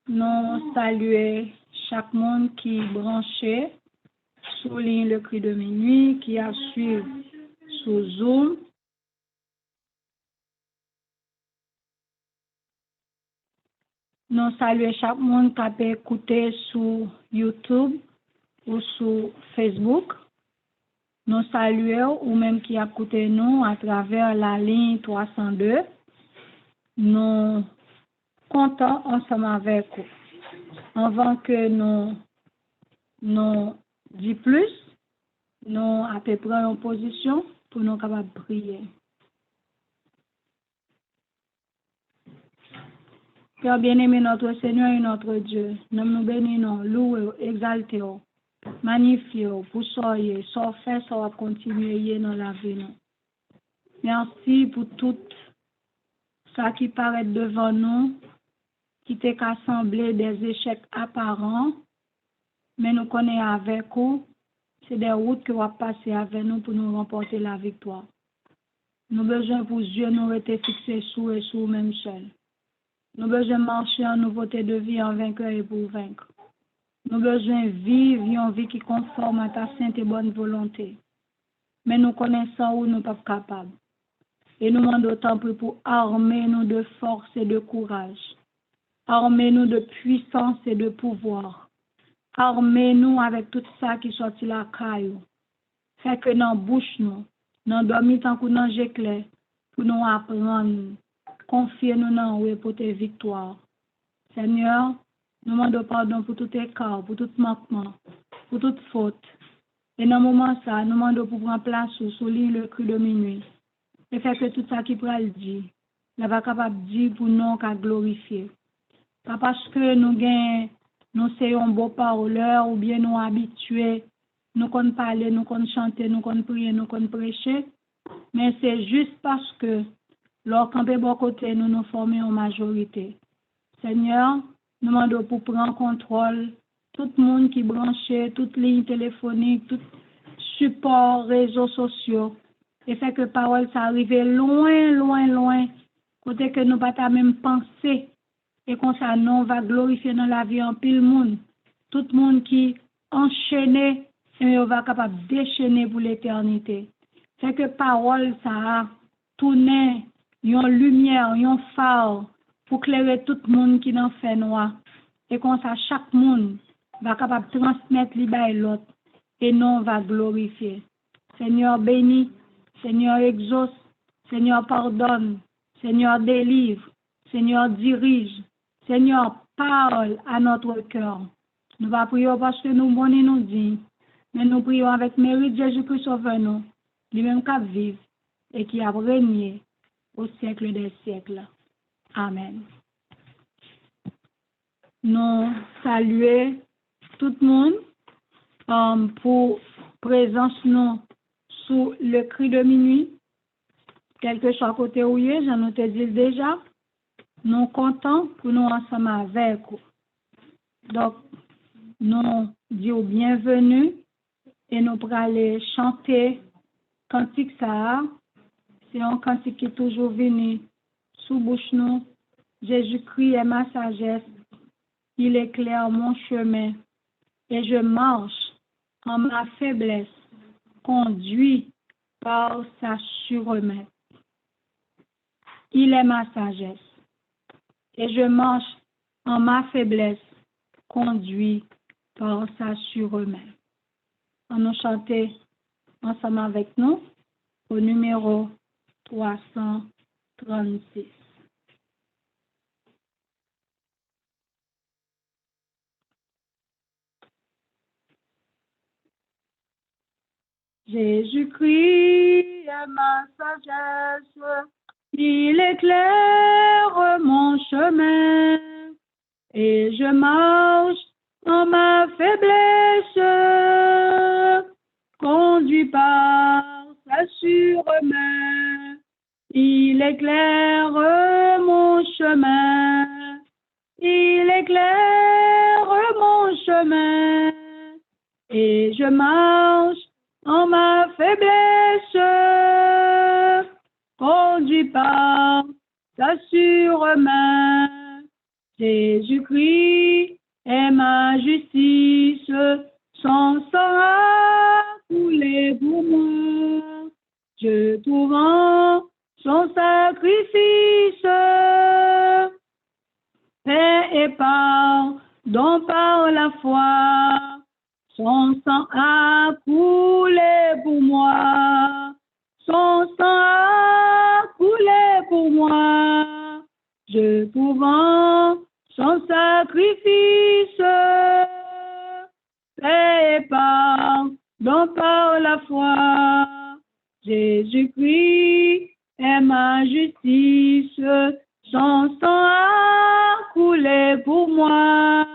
Nous saluons chaque monde qui est branché sous le cri de minuit, qui a suivi sous Zoom. Nous saluons chaque monde qui a pu écouter sur YouTube ou sur Facebook. Nous saluons ou même qui a écouté nous à travers la ligne 302. Nous comptons ensemble avec vous. Avant que nous disions plus, nous à peu près en position pour nous capables de prier. Père bien-aimé, notre Seigneur et notre Dieu, nous bénissons, louons, exaltons, magnifions, pour soyez, sans faire, sans continuer dans la vie. Merci pour tout ça qui paraît devant nous, qui t'est assemblé des échecs apparents, mais nous connaissons avec vous, c'est des routes que vous passez avec nous pour nous remporter la victoire. Nous avons besoin pour Dieu nous rester fixés sous et sous même seul. Nous avons besoin de marcher en nouveauté de vie en vainqueur et pour vaincre. Nous avons besoin de vivre une vie qui est conforme à ta sainte et bonne volonté. Mais nous connaissons où nous ne sommes pas capables. Et nous demandons autant pour armer nous de force et de courage. Armez-nous de puissance et de pouvoir. Armez-nous avec tout ça qui sortit la caillou. Fait que dans bouche nous, dans dormir tant que dans j'éclair, pour nous apprendre. Confiez-nous dans nous pour tes victoires. Seigneur, nous demandons pardon pour tout écart, pour tout manquement, pour toute faute. Et dans le moment ça, nous demandons pour prendre place sous le cri de minuit. Et fait que tout ça qui pourra le dire, nous va capable de dire pour nous qu'à glorifier. Pas parce que nous sommes beaux parleurs ou bien nous habitués, nous connaissons parler, nous connaissons chanter, nous connaissons prier, nous connaissons prêcher, mais c'est juste parce que lorsqu'on peut bon côté, nous nous formons en majorité. Seigneur, nous demandons pour prendre contrôle, tout le monde qui est branché, toute ligne téléphonique, tout support, réseaux sociaux, et fait que parole ça arrive loin, loin, loin, côté que nous ne pas même penser. Et comme ça, nous va glorifier dans la vie en pile monde. Tout le monde qui enchaîné, et on va capable de déchaîner pour l'éternité. C'est que parole, ça a tourné, une lumière, un phare pour éclairer tout le monde qui n'en fait noir. Et comme ça, chaque monde va capable de transmettre l'ibà et l'autre. Et nous, on va glorifier. Seigneur, bénis. Seigneur, exauce. Seigneur, pardonne. Seigneur, délivre. Seigneur, dirige. Seigneur, parle à notre cœur. Nous va prier parce que nous bonnons nous dit, mais nous prions avec mérite Jésus-Christ sauveur nous, lui-même qui vive et qui a régné au siècle des siècles. Amen. Nous saluons tout le monde pour présence nous sous le cri de minuit. Quel que soit côté où il est, j'en ai dit déjà. Nous comptons pour nous ensemble avec vous. Donc, nous disons bienvenue et nous pourrons aller chanter cantique ça. C'est un cantique qui est toujours venu sous bouche nous. Jésus-Christ est ma sagesse, il éclaire mon chemin et je marche en ma faiblesse, conduit par sa surmain. Il est ma sagesse. Et je marche en ma faiblesse, conduit par sa surmain. On nous chanter ensemble avec nous au numéro 336. Jésus-Christ est ma sagesse, il éclaire mon chemin et je marche en ma faiblesse, conduit par sa surmain. Il éclaire mon chemin, il éclaire mon chemin et je marche en ma faiblesse, conduit par sa surmain. Jésus-Christ est ma justice, son sang a coulé pour moi. Je trouve en son sacrifice paix et pardon par la foi. Son sang a coulé pour moi. Son sang a coulé pour moi. Je trouve en son sacrifice paix et pardon par la foi. Jésus-Christ est ma justice. Son sang a coulé pour moi.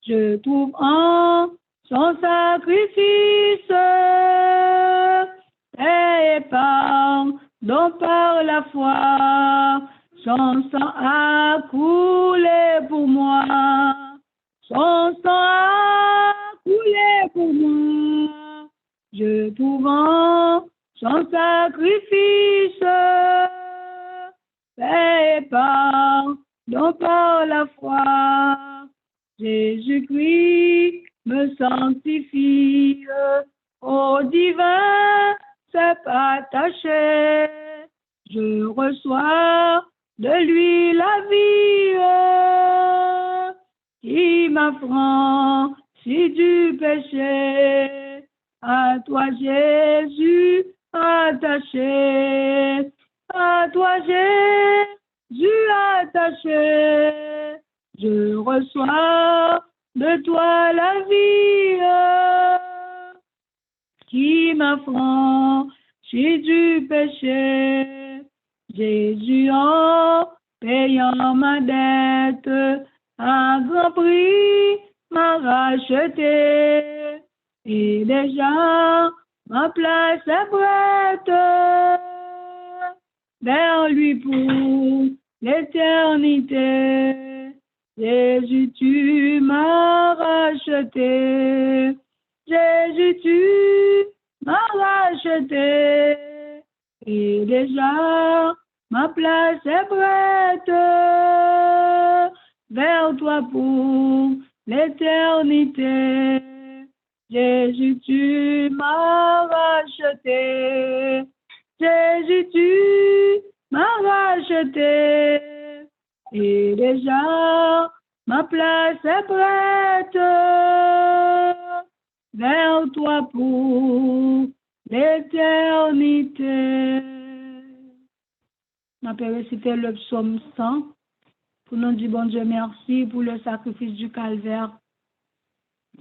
Je trouve en son sacrifice paix et pardon par la foi. Son sang a coulé pour moi. Son sang a coulé pour moi. Je trouve en son sacrifice paix et pardon par la foi. Jésus-Christ me sanctifie, au divin s'est attaché. Je reçois de lui la vie qui m'affranchit du péché. À toi, Jésus, attaché. À toi, Jésus, attaché. Je reçois de toi la vie qui m'affranchit du péché. Jésus, en payant ma dette, à grand prix m'a racheté. Et déjà, ma place est prête vers lui pour l'éternité. Jésus, tu m'as racheté. Jésus, tu m'as racheté. Et déjà, ma place est prête vers toi pour l'éternité. Jésus, tu m'as racheté. Jésus, tu m'as racheté. Et déjà, ma place est prête vers toi pour l'éternité. On peut réciter le psaume 100 pour nous dire, bon Dieu, merci pour le sacrifice du calvaire.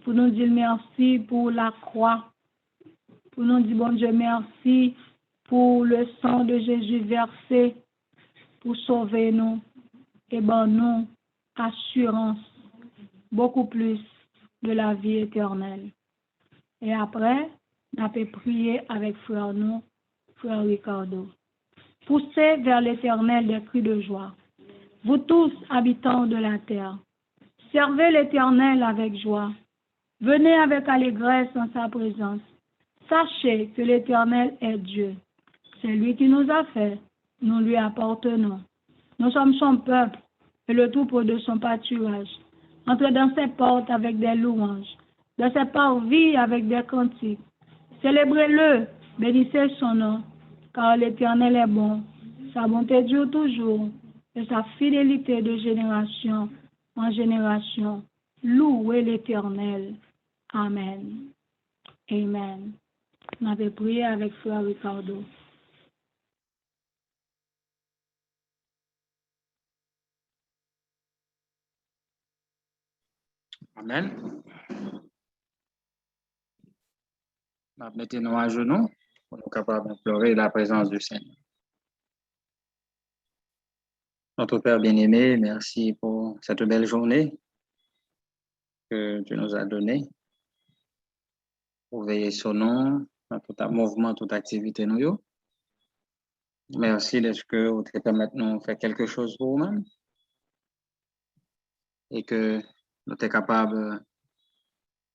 Pour nous dire merci pour la croix. Pour nous dire, bon Dieu, merci pour le sang de Jésus versé pour sauver nous et ben nous assurance beaucoup plus de la vie éternelle. Et après, on peut prier avec frère nous, frère Ricardo. Poussez vers l'éternel des cris de joie. Vous tous, habitants de la terre, servez l'éternel avec joie. Venez avec allégresse en sa présence. Sachez que l'Éternel est Dieu. C'est lui qui nous a fait. Nous lui appartenons. Nous sommes son peuple et le troupeau de son pâturage. Entrez dans ses portes avec des louanges, dans ses parvis avec des cantiques. Célébrez-le, bénissez son nom, car l'Éternel est bon. Sa bonté dure toujours et sa fidélité de génération en génération. Louez l'Éternel. Amen. Amen. On avait prié avec frère Ricardo. Amen. Mettez-nous à genoux pour nous capables d'implorer la présence du Seigneur. Notre Père bien-aimé, merci pour cette belle journée que tu nous as donnée pour veiller sur nous, dans tout mouvement, toute activité nous. Merci de ce que vous te permettez de nous faire quelque chose pour nous-mêmes et que nous sommes capables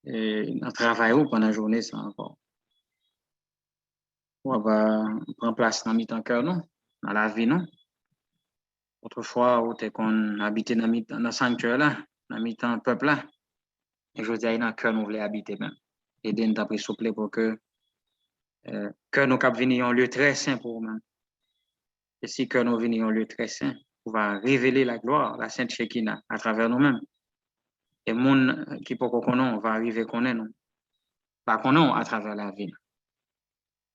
de travailler pendant la journée ça encore. On va prendre place dans notre cœur, dans la vie, non? Autrefois, où t'es qu'on habitait dans le sanctuaire là, dans le peuple là. Et je dis, dans le cœur, nous voulons habiter même. Et nous t'a pris souple pour que nous cap venir en lieu très saint pour nous. Et si que nous venons en lieu très saint, on va révéler la gloire, la sainte Shekinah à travers nous-mêmes. Et le monde qui peut qu'on on va arriver qu'on est nous. Pas qu'on à travers la vie.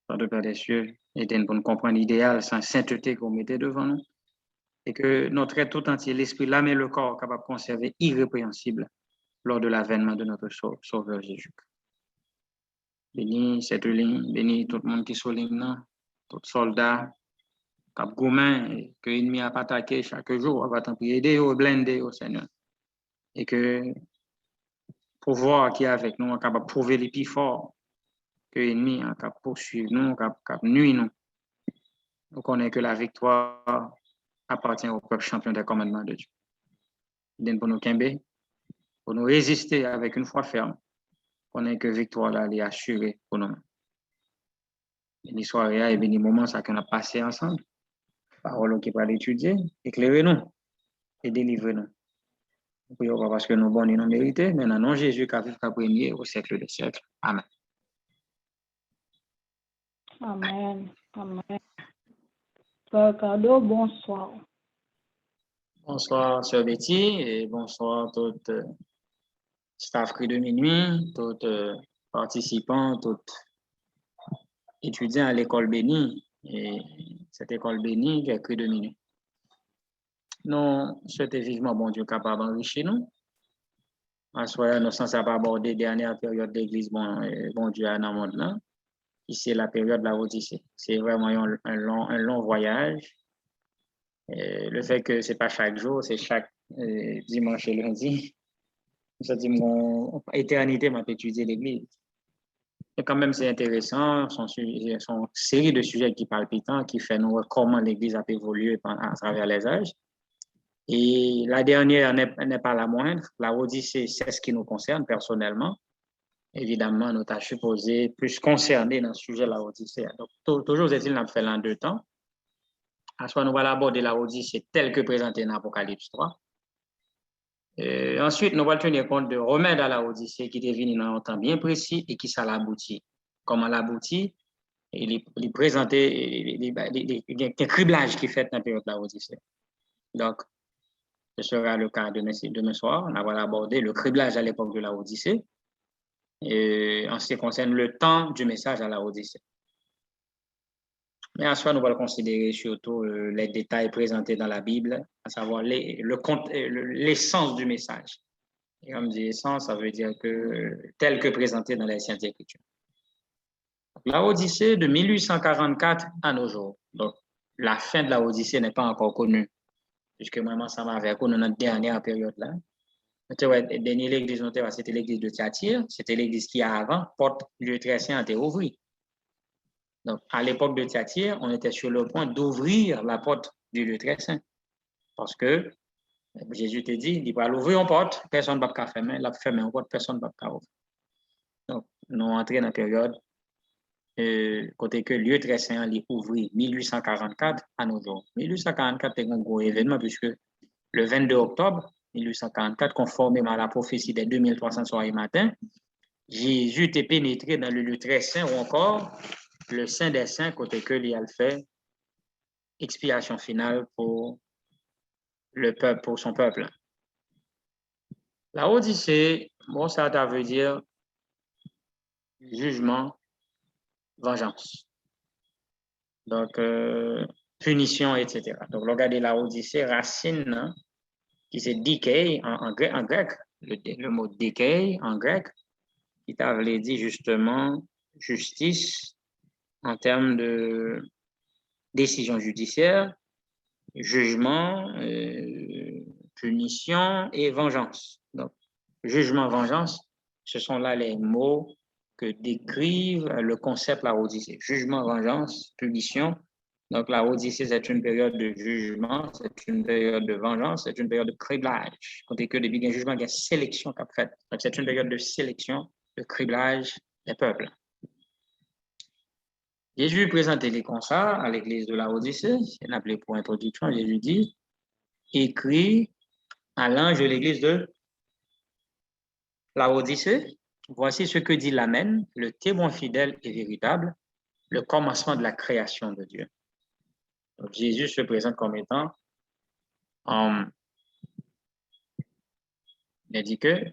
Notre Père des cieux, aidez-nous pour nous comprendre l'idéal, sans sainteté qu'on mettait devant nous. Et que notre être tout entier, l'esprit, l'âme et le corps, capable de conserver irrépréhensible lors de l'avènement de notre Sauveur Jésus. Bénis cette ligne, bénis tout le monde qui est sur ligne, tout soldat, cap gourmand, que l'ennemi a attaqué chaque jour, on va t'en prier, aider au blindé au Seigneur. Et que pouvoir qui est avec nous, on capable de prouver les plus forts, que l'ennemi a capable de poursuivre nous, capable de nuire nous. Nous connaissons que la victoire appartient au peuple champion des commandements de Dieu. Donne pour nous Kembe, pour nous résister avec une foi ferme. On est que victoire là est assurée pour nous. Béni soirée et béni moment ça qu'on a passé ensemble. Parole qui va l'étudier, éclairez-nous et délivrez-nous. Prions pas parce que nous bons et nous méritons, mais non Jésus qui a vécu premier au siècle des siècles. Amen. Amen. Amen. Frère Cardo, bonsoir. Bonsoir, Sœur Betty, et bonsoir tout staff Cri de Minuit, tout participants, tout étudiants à l'école bénie, et cette école bénie qui est Cri de Minuit. Nous souhaitons vivement, bon Dieu, capable d'enrichir nous. En soi, nous sommes aborder la dernière période d'église, bon Dieu, à dans le monde là, qui c'est la période de la Odyssée. C'est vraiment un long voyage. Le fait que ce n'est pas chaque jour, c'est chaque dimanche et lundi. Ça dit, mon éternité m'a étudié l'église. Et quand même, c'est intéressant, son série de sujets qui palpitants, qui fait nous voir comment l'église a évolué à travers les âges. Et la dernière n'est pas la moindre. La Odyssée, c'est ce qui nous concerne personnellement. Évidemment, nous avons supposé plus concernés dans ce sujet de la Odyssée. Donc, toujours est-il qu'on fait en 2 temps. À soit nous allons aborder la Odyssée telle que présentée dans l'Apocalypse 3. Ensuite, nous allons tenir compte de remède à la Odyssée qui est venu dans un temps bien précis et qui ça l'aboutit. Comment l'aboutit? Il est présenté des criblages qui fait dans la période de la Odyssée. Donc, ce sera le cas demain soir. On va aborder le criblage à l'époque de la Odyssée en ce qui concerne le temps du message à la Odyssée. Mais en soi, nous allons considérer surtout les détails présentés dans la Bible, à savoir l'essence du message. Et comme je dis essence, ça veut dire que tel que présenté dans les Saintes Écritures. La Odyssée de 1844 à nos jours. Donc, la fin de la Odyssée n'est pas encore connue, puisque moi, ça m'avait connu dans notre dernière période là. La dernière église, c'était l'église de Thyatire, c'était l'église qui avant, porte lieu très saint a été ouvrie. Donc, à l'époque de Thyatire, on était sur le point d'ouvrir la porte du lieu très saint. Parce que Jésus t'a dit, il va l'ouvrir en porte, personne ne va pas fermer, la fermer en porte, personne ne va pas ouvrir. Donc, nous entrons dans la période côté que lieu très saint est ouvert 1844 à nos jours. 1844 est un gros événement puisque le 22 octobre 1844, conformément à la prophétie des 2300 soirées matin, Jésus est pénétré dans le lieu très saint ou encore le Saint des Saints, côté que il a fait expiation finale pour le peuple, pour son peuple. La Odyssée, bon, ça veut dire jugement, vengeance. Donc, punition, etc. Donc, regardez la Odyssée, racine, qui c'est decay en grec, le mot decay en grec, qui t'avait dit justement justice en termes de décision judiciaire, jugement, punition et vengeance. Donc, jugement, vengeance, ce sont là les mots que décrivent le concept de la Odyssée. Jugement, vengeance, punition. Donc, la Odyssée, c'est une période de jugement, c'est une période de vengeance, c'est une période de criblage. Quand que depuis un jugement, il y a sélection qu'a fait. Donc, c'est une période de sélection, de criblage des peuples. Jésus présentait les constats à l'église de la Odyssée, c'est appelé pour introduction. Jésus dit, écrit à l'ange de l'église de Laodicée. Voici ce que dit l'Amen, le témoin fidèle et véritable, le commencement de la création de Dieu. Donc, Jésus se présente comme étant, il a dit que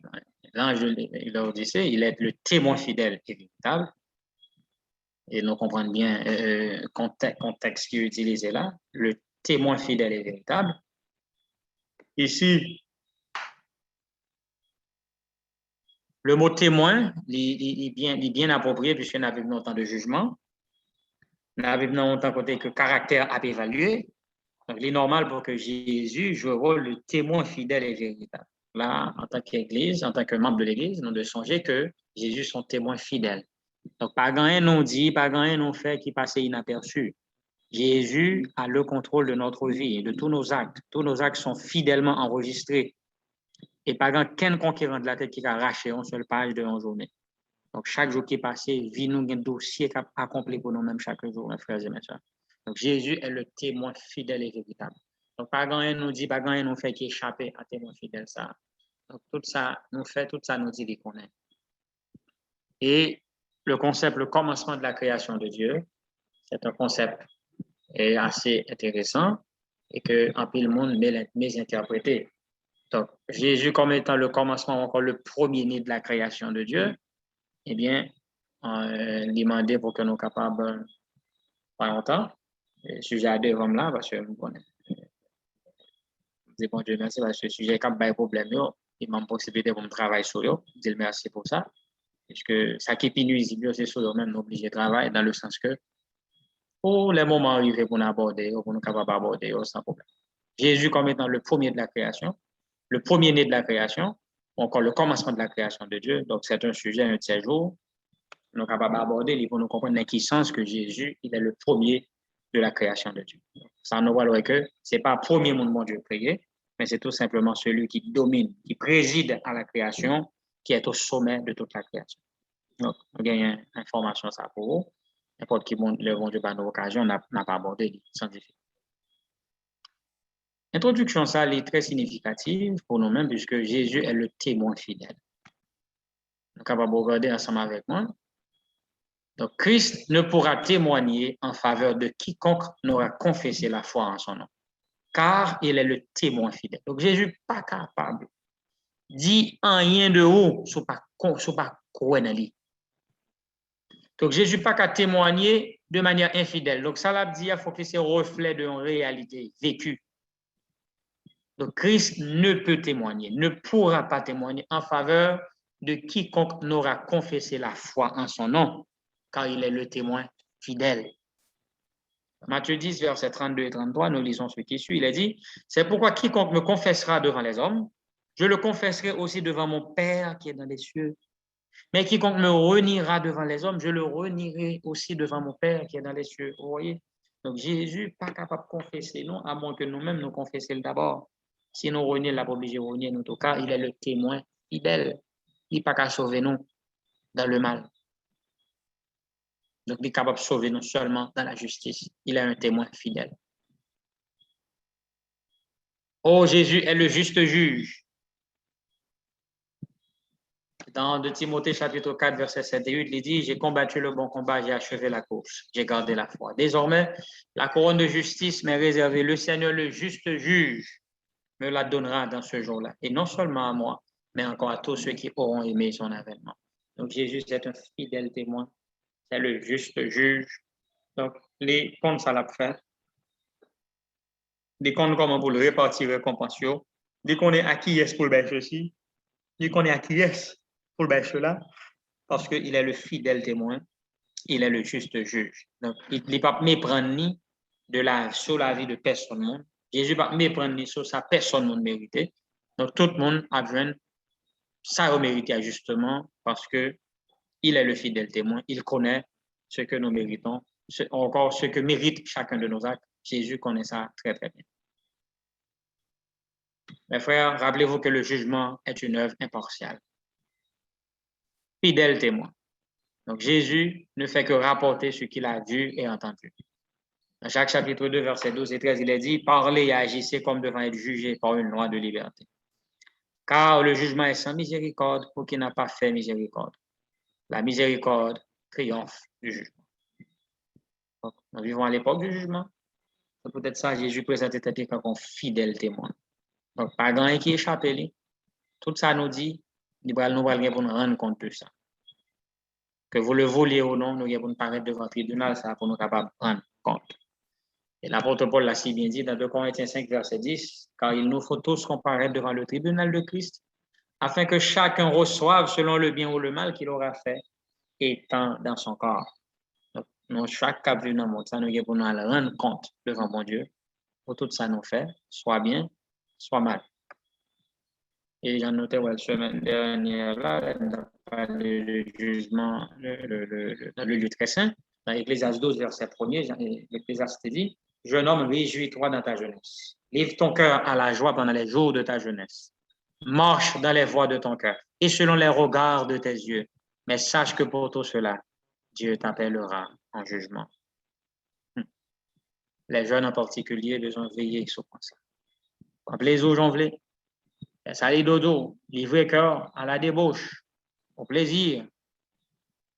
l'ange de Laodicée, il est le témoin fidèle et véritable. Et nous comprenons bien le contexte qui est utilisé là, le témoin fidèle et véritable. Ici, le mot témoin, il est bien approprié puisque nous avons longtemps de jugement. Nous avons longtemps côté que caractère a évalué. Donc, il est normal pour que Jésus joue le rôle de témoin fidèle et véritable. Là, en tant qu'Église, en tant que membre de l'Église, nous devons songer que Jésus est son témoin fidèle. Donc, pas grand non dit, pas grand non fait qui passe inaperçu. Jésus a le contrôle de notre vie et de tous nos actes. Tous nos actes sont fidèlement enregistrés. Et pas grand qu'un conquérant de la tête qui a arraché une seule page de une journée. Donc, chaque jour qui est passé, vie nous un dossier accompli pour nous-mêmes chaque jour, mes frères et mes soeurs. Donc, Jésus est le témoin fidèle et véritable. Donc, pas grand nous dit, pas grand nous fait qui échapper à témoin fidèle. Ça. Donc, tout ça nous fait, tout ça nous dit qu'on est. Et le concept, le commencement de la création de Dieu, c'est un concept assez intéressant et que en pile monde mésinterprété. Donc, Jésus comme étant le commencement, encore le premier-né de la création de Dieu, eh bien, demandé pour que nous soyons capables, pas longtemps, sujet à deux hommes là, parce que vous connaissez. Je dis bon Dieu merci parce que ce sujet est comme un problème, il m'a possibilité pour me travailler sur eux. Je dis merci pour ça. Parce que ça qui est nuisible, c'est sur eux-mêmes, nous obligés de travailler dans le sens que pour les moments arrivés pour nous aborder, pour nous capables d'aborder sans problème. Jésus comme étant le premier de la création, le premier-né de la création, ou encore le commencement de la création de Dieu. Donc, c'est un sujet, un de ces jours, nous sommes capables d'aborder pour nous comprendre dans quel sens que Jésus, il est le premier de la création de Dieu. Ça nous voit que ce n'est pas le premier monde mon Dieu créé, mais c'est tout simplement celui qui domine, qui préside à la création, qui est au sommet de toute la création. Donc, nous gagnons information ça pour vous. N'importe qui le bon Dieu par nos occasions, n'a pas abordé sans difficulté. L'introduction, ça, elle est très significative pour nous-mêmes puisque Jésus est le témoin fidèle. Nous sommes capables de regarder ensemble avec moi. Donc, Christ ne pourra témoigner en faveur de quiconque n'aura confessé la foi en son nom, car il est le témoin fidèle. Donc, Jésus n'est pas capable de dire rien de haut, ce n'est pas quoi dans lui. Donc, Jésus n'est pas capable de témoigner de manière infidèle. Donc, ça veut dire qu'il faut que c'est un reflet d'une réalité vécue. Donc, Christ ne peut témoigner, ne pourra pas témoigner en faveur de quiconque n'aura confessé la foi en son nom, car il est le témoin fidèle. Matthieu 10, versets 32 et 33, nous lisons ce qui suit. Il a dit, c'est pourquoi quiconque me confessera devant les hommes, je le confesserai aussi devant mon Père qui est dans les cieux. Mais quiconque me reniera devant les hommes, je le renierai aussi devant mon Père qui est dans les cieux. Vous voyez? Donc, Jésus n'est pas capable de confesser, non, à moins que nous-mêmes nous confessions d'abord. Si nous renions, la obligé de renier, en tout cas, il est le témoin fidèle. Il n'est pas qu'à sauver nous dans le mal. Donc, il est capable de sauver nous seulement dans la justice. Il est un témoin fidèle. Oh, Jésus est le juste juge. Dans 2 Timothée chapitre 4, verset 7 et 8, il dit, j'ai combattu le bon combat, j'ai achevé la course, j'ai gardé la foi. Désormais, la couronne de justice m'est réservée. Le Seigneur, le juste juge, me la donnera dans ce jour-là. Et non seulement à moi, mais encore à tous ceux qui auront aimé son avènement. Donc, Jésus est un fidèle témoin. C'est le juste juge. Donc, les comptes, ça l'a fait. Des comptes, comment pour le répartir, récompense. Dès qu'on est acquis pour le bêche aussi. Dès qu'on est acquis pour le bêche là. Parce qu'il est le fidèle témoin. Il est le juste juge. Donc, il ne peut pas méprendre ni sur la vie de personne monde. Jésus ne peut pas méprendre ni sur sa personne monde méritée. Donc, tout le monde a besoin ça mérité justement parce que il est le fidèle témoin. Il connaît ce que nous méritons, encore ce que mérite chacun de nos actes. Jésus connaît ça très, très bien. Mes frères, rappelez-vous que le jugement est une œuvre impartiale. Fidèle témoin. Donc, Jésus ne fait que rapporter ce qu'il a vu et entendu. Dans Jacques chapitre 2, versets 12 et 13, il est dit, parlez et agissez comme devant être jugé par une loi de liberté. Car le jugement est sans miséricorde pour qui n'a pas fait miséricorde. La miséricorde triomphe du jugement. Donc, nous vivons à l'époque du jugement. C'est peut-être ça, Jésus présentait comme fidèle témoin. Donc, pas grand qui échappe. Tout ça nous dit, nous allons pour nous rendre compte de ça. Que vous le vouliez ou non, nous allons paraître devant le tribunal, ça pour nous capables de prendre compte. Et l'apôtre Paul l'a si bien dit dans 2 Corinthiens 5, verset 10, car il nous faut tous comparaître devant le tribunal de Christ, afin que chacun reçoive selon le bien ou le mal qu'il aura fait, étant dans son corps. Donc, nous, chaque cap vu dans le monde, ça nous allons pour nous rendre compte devant mon Dieu, pour tout ça nous fait, soit bien, soit mal. Et j'en notais la semaine dernière, là, on a parlé du jugement dans le lieu très saint. Dans Ecclésiaste 12, verset 1er, l'Ecclésiaste dit, jeune homme, réjouis-toi dans ta jeunesse. Livre ton cœur à la joie pendant les jours de ta jeunesse. Marche dans les voies de ton cœur et selon les regards de tes yeux. Mais sache que pour tout cela, Dieu t'appellera en jugement. Les jeunes en particulier besoin veiller sur ça. Quand les eaux jonglées, ça les dodo, livré cœur à la débauche, au plaisir,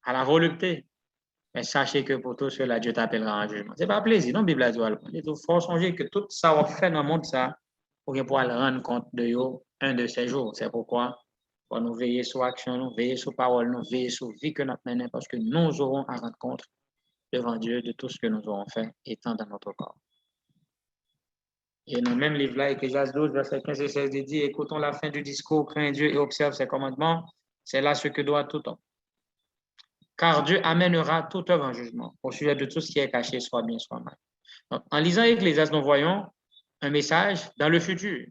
à la volupté. Mais sachez que pour tout cela, Dieu t'appellera en jugement. Ce n'est pas plaisir, non, Bible a dit. Il faut songer que tout ça va faire dans le monde, ça, pour pouvoir le rendre compte de yo un de ces jours. C'est pourquoi pour nous veiller sur action, nous veiller sur parole, nous veiller sur vie que nous menons, parce que nous aurons à rendre compte devant Dieu de tout ce que nous aurons fait étant dans notre corps. Et dans le même livre-là, Ecclésiaste 12, verset 15 et 16, il dit, écoutons la fin du discours, crains Dieu et observe ses commandements. C'est là ce que doit tout homme. Car Dieu amènera toute œuvre en jugement au sujet de tout ce qui est caché, soit bien, soit mal. Donc, en lisant Ecclésiaste, nous voyons un message dans le futur.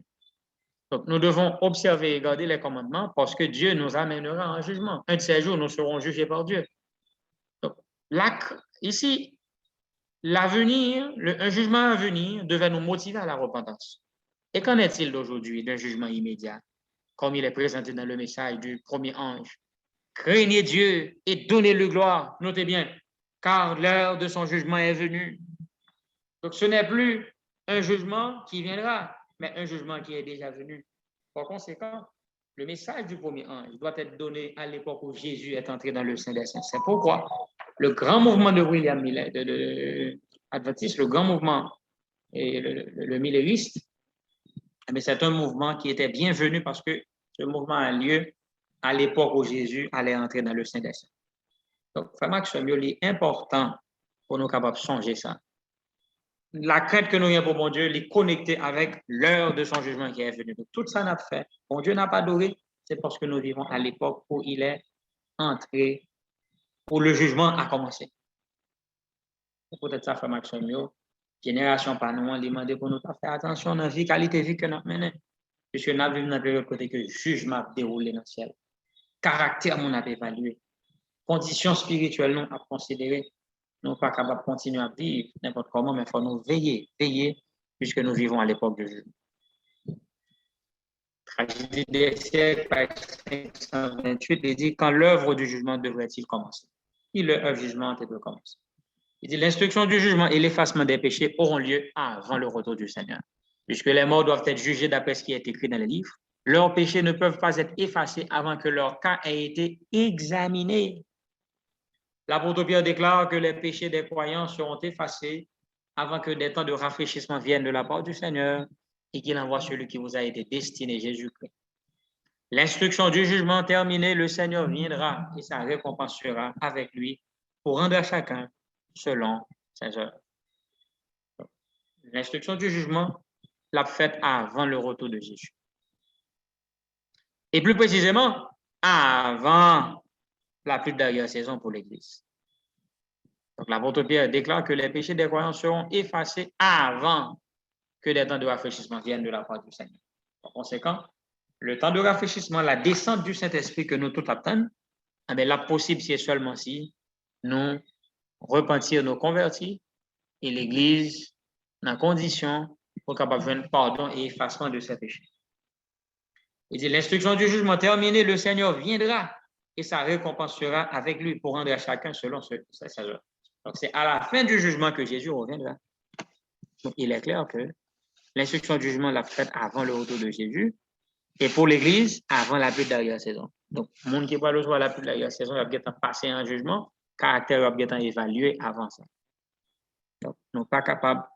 Donc, nous devons observer et garder les commandements parce que Dieu nous amènera en jugement. Un de ces jours, nous serons jugés par Dieu. Donc, ici, l'avenir, un jugement à venir devait nous motiver à la repentance. Et qu'en est-il d'aujourd'hui d'un jugement immédiat, comme il est présenté dans le message du premier ange? Craignez Dieu et donnez-le gloire, notez bien, car l'heure de son jugement est venue. Donc ce n'est plus un jugement qui viendra, mais un jugement qui est déjà venu. Par conséquent, le message du premier ange doit être donné à l'époque où Jésus est entré dans le Saint des Saints. C'est pourquoi le grand mouvement de William Miller, de Adventiste, le grand mouvement et le milleriste, c'est un mouvement qui était bienvenu parce que ce mouvement a lieu à l'époque où Jésus allait entrer dans le Saint des Saints. Donc, vraiment, c'est important pour nous capables de changer ça. La crainte que nous avons pour mon Dieu, les connecter avec l'heure de son jugement qui est venu. Donc, tout ça n'a pas fait. Mon Dieu n'a pas doré, c'est parce que nous vivons à l'époque où il est entré, où le jugement a commencé. C'est peut-être ça, frère Maxime, génération par nous, on demande pour nous faire attention à la vie, qualité de vie que nous menons. Puisque nous vivons dans la période côté que le jugement a déroulé dans le ciel. Caractère, on a évalué. Conditions spirituelles, nous à considérer. Nous ne sommes pas capables de continuer à vivre n'importe comment, mais il faut nous veiller, puisque nous vivons à l'époque de jugement. Tragédie des siècles, page 528, il dit quand l'œuvre du jugement devrait-il commencer? Il le jugement devrait commencer. Il dit l'instruction du jugement et l'effacement des péchés auront lieu avant le retour du Seigneur. Puisque les morts doivent être jugés d'après ce qui est écrit dans les livres, leurs péchés ne peuvent pas être effacés avant que leur cas ait été examiné. L'apôtre Pierre déclare que les péchés des croyants seront effacés avant que des temps de rafraîchissement viennent de la part du Seigneur et qu'il envoie celui qui vous a été destiné, Jésus-Christ. L'instruction du jugement terminée, le Seigneur viendra et sa récompense sera avec lui pour rendre à chacun selon ses œuvres. L'instruction du jugement l'a faite avant le retour de Jésus. Et plus précisément, avant la plus dernière saison pour l'Église. Donc l'apôtre Pierre déclare que les péchés des croyants seront effacés avant que des temps de rafraîchissement viennent de la part du Seigneur. Par conséquent, le temps de rafraîchissement, la descente du Saint-Esprit que nous tous attendons, la possible c'est seulement si nous repentir, nous convertir et l'Église dans condition pour capable de faire pardon et effacement de ces péchés. Il dit l'instruction du jugement terminée, le Seigneur viendra et sa récompense sera avec lui pour rendre à chacun selon ses œuvres. Donc c'est à la fin du jugement que Jésus reviendra. Donc, il est clair que l'instruction du jugement l'a faite avant le retour de Jésus et pour l'Église, avant la pluie de l'arrière-saison. Donc, le monde qui va le soir la pluie de l'arrière-saison, il va bien passer un jugement, caractère va bien évalué avant ça. Donc, nous ne sommes pas capables de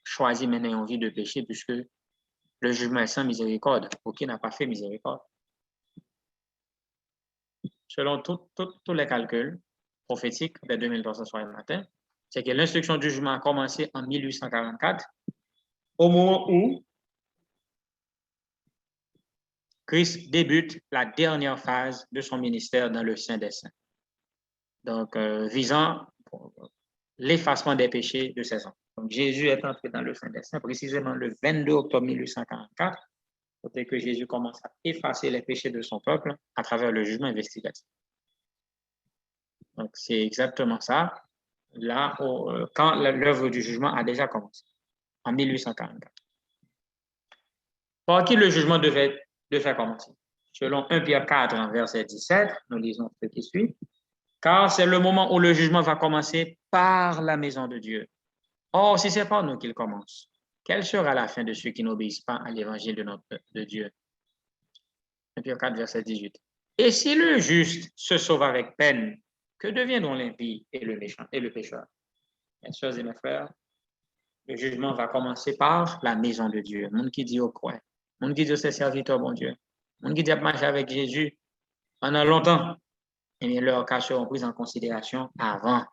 choisir maintenant une vie de péché puisque le jugement est sans miséricorde. Aucun n'a pas fait miséricorde. Selon tous les calculs prophétiques de 2300 soir et matin, c'est que l'instruction du jugement a commencé en 1844, au moment où Christ débute la dernière phase de son ministère dans le Saint des Saints. Donc, visant l'effacement des péchés de ses enfants. Donc, Jésus est entré dans le Saint des Saints précisément le 22 octobre 1844, côté que Jésus commence à effacer les péchés de son peuple à travers le jugement investigatif. Donc, c'est exactement ça, là, quand l'œuvre du jugement a déjà commencé, en 1844. Par qui le jugement devait commencer? Selon 1 Pierre 4, verset 17, nous lisons ce qui suit. Car c'est le moment où le jugement va commencer par la maison de Dieu. Or, si ce n'est pas nous qu'il commence, quelle sera la fin de ceux qui n'obéissent pas à l'évangile de Dieu? 1 Pierre 4, verset 18. Et si le juste se sauve avec peine, que deviendront l'impie et le méchant et le pécheur? Mes soeurs et mes frères, le jugement va commencer par la maison de Dieu. Le monde qui dit au croix, le monde qui dit c'est serviteur, bon Dieu, le monde qui dit à marcher avec Jésus pendant longtemps, et bien leurs cas seront pris en considération avant.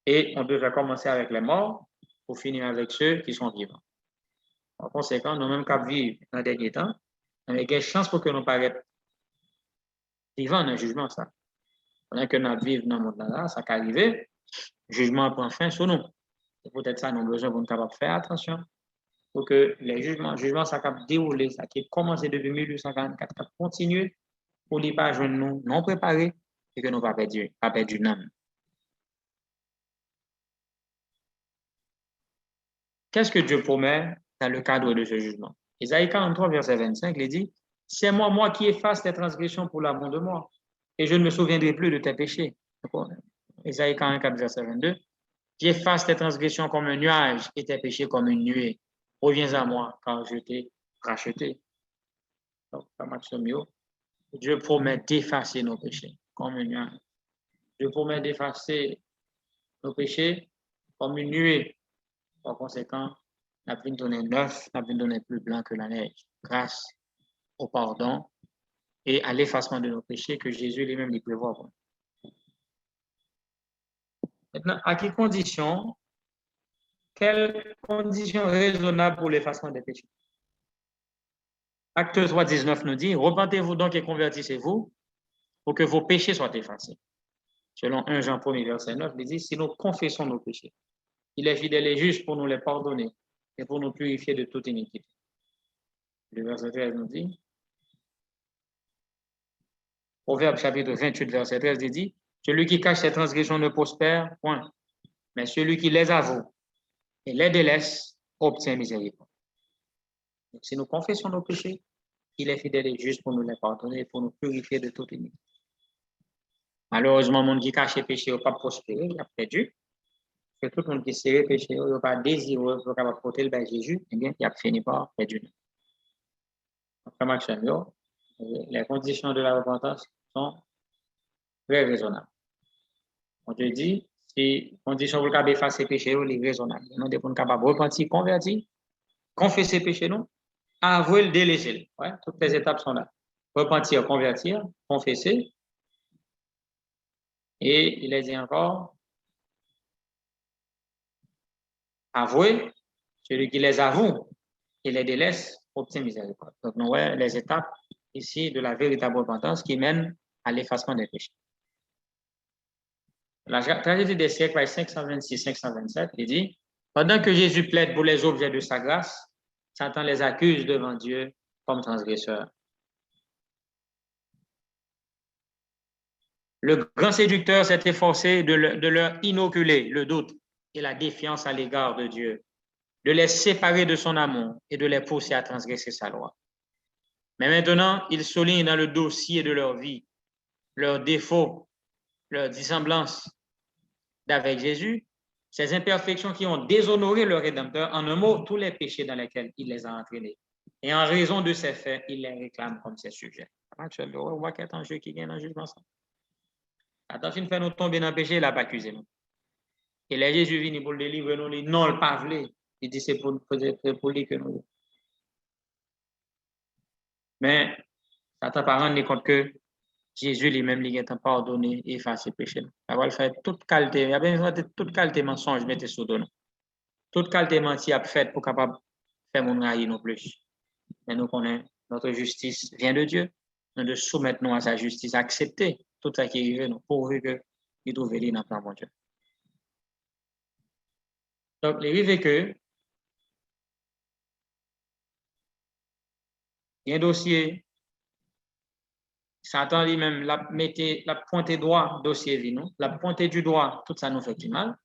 Et on devrait commencer avec les morts pour finir avec ceux qui sont vivants. En conséquent, nous-mêmes qui vivons dans les derniers temps, on a une chance pour que nous paraître vivants dans le jugement. Ça. Pendant que nous vivons dans le monde là, ça peut arriver, le jugement prend fin sur nous. C'est peut-être ça, nous avons besoin de faire attention pour que les jugements, ça peut dérouler, ça qui a commencé depuis 1844, ça continue pour ne pas joindre nous non préparés et que nous ne pas perdre l'âme. Qu'est-ce que Dieu promet dans le cadre de ce jugement? Isaïe 43, verset 25, il dit, « C'est moi qui efface tes transgressions pour l'amour de moi, et je ne me souviendrai plus de tes péchés. » Isaïe 44, verset 22, « J'efface tes transgressions comme un nuage et tes péchés comme une nuée. Reviens à moi, car je t'ai racheté. » Donc, Dieu promet d'effacer nos péchés comme un nuage. Dieu promet d'effacer nos péchés comme une nuée. Par conséquent, n'a pas donné neuf, n'a pas donné plus blanc que la neige, grâce au pardon et à l'effacement de nos péchés que Jésus lui-même y prévoit. Maintenant, à quelles conditions raisonnables pour l'effacement des péchés? Acte 3, 19 nous dit, repentez-vous donc et convertissez-vous pour que vos péchés soient effacés. Selon 1 Jean 1, verset 9, il dit, si nous confessons nos péchés, il est fidèle et juste pour nous les pardonner et pour nous purifier de toute iniquité. Le verset 13 nous dit, Proverbe chapitre 28, verset 13, il dit, celui qui cache ses transgressions ne prospère point, mais celui qui les avoue et les délaisse obtient miséricorde. Donc, si nous confessons nos péchés, il est fidèle et juste pour nous les pardonner et pour nous purifier de toute iniquité. Malheureusement, le monde qui cache ses péchés n'a pas prospéré, il a perdu. Que tout le monde qui s'est péché, il n'a pas désiré pour capable porter le bain Jésus, eh bien, il a fini par perdre. Les conditions de la repentance sont très raisonnables. On te dit, si les conditions pour le effacer ses péchés, sont raisonnables. Nous devons capable repentir, convertir, confesser péché, non, avouer le délaisser. Ouais, toutes les étapes sont là. Repentir, convertir, confesser. Et il a dit encore, avouer, celui qui les avoue et les délaisse obtient miséricorde. Donc, nous voyons les étapes ici de la véritable repentance qui mène à l'effacement des péchés. La tragédie des siècles, 526-527, il dit, pendant que Jésus plaide pour les objets de sa grâce, Satan les accuse devant Dieu comme transgresseurs. Le grand séducteur s'est efforcé de leur inoculer le doute et la défiance à l'égard de Dieu, de les séparer de son amour et de les pousser à transgresser sa loi. Mais maintenant, il souligne dans le dossier de leur vie leurs défauts, leur dissemblance d'avec Jésus, ces imperfections qui ont déshonoré le Rédempteur, en un mot, tous les péchés dans lesquels il les a entraînés. Et en raison de ces faits, il les réclame comme ses sujets. Actuellement, on voit qu'il y a un jeu qui gagne dans le jugement. Attention, il fait nous tomber dans le péché, il n'a pas accusé nous. Et là, Jésus vient pour le délivrer, nous, non, le pas voulu. Il dit c'est pour lui que nous. Mais, Satan ne rend compte que Jésus lui-même lui a pardonné et effacé le péché. Il va faire toute qualité, il y a besoin de toute qualité mensonge, mettez sous nous. Toute qualité menti a fait pour capable faire mon railler non plus. Mais nous connaissons, notre justice vient de Dieu. Nous devons soumettre nous à sa justice, accepter tout ce qui est arrivé, nous, pourvu que nous trouvions dans le plan de Dieu. Donc, il arrive que il y a un dossier, Satan lui-même l'a pointé droit, dossier vino, l'a pointé du doigt, tout ça nous fait du mal,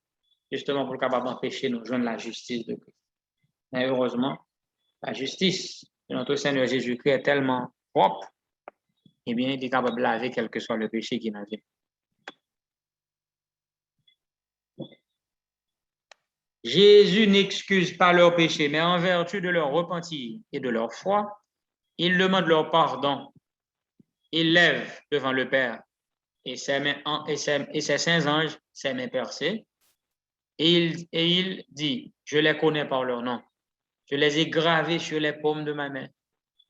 justement pour capable empêcher nous de joindre la justice de Christ. Mais heureusement, la justice de notre Seigneur Jésus-Christ est tellement propre, eh bien, il est capable de laver quel que soit le péché qui n'a vie. Jésus n'excuse pas leur péché, mais en vertu de leur repentir et de leur foi, il demande leur pardon. Il lève devant le Père et ses saints anges, ses mains percées, et il dit, je les connais par leur nom. Je les ai gravés sur les paumes de ma main.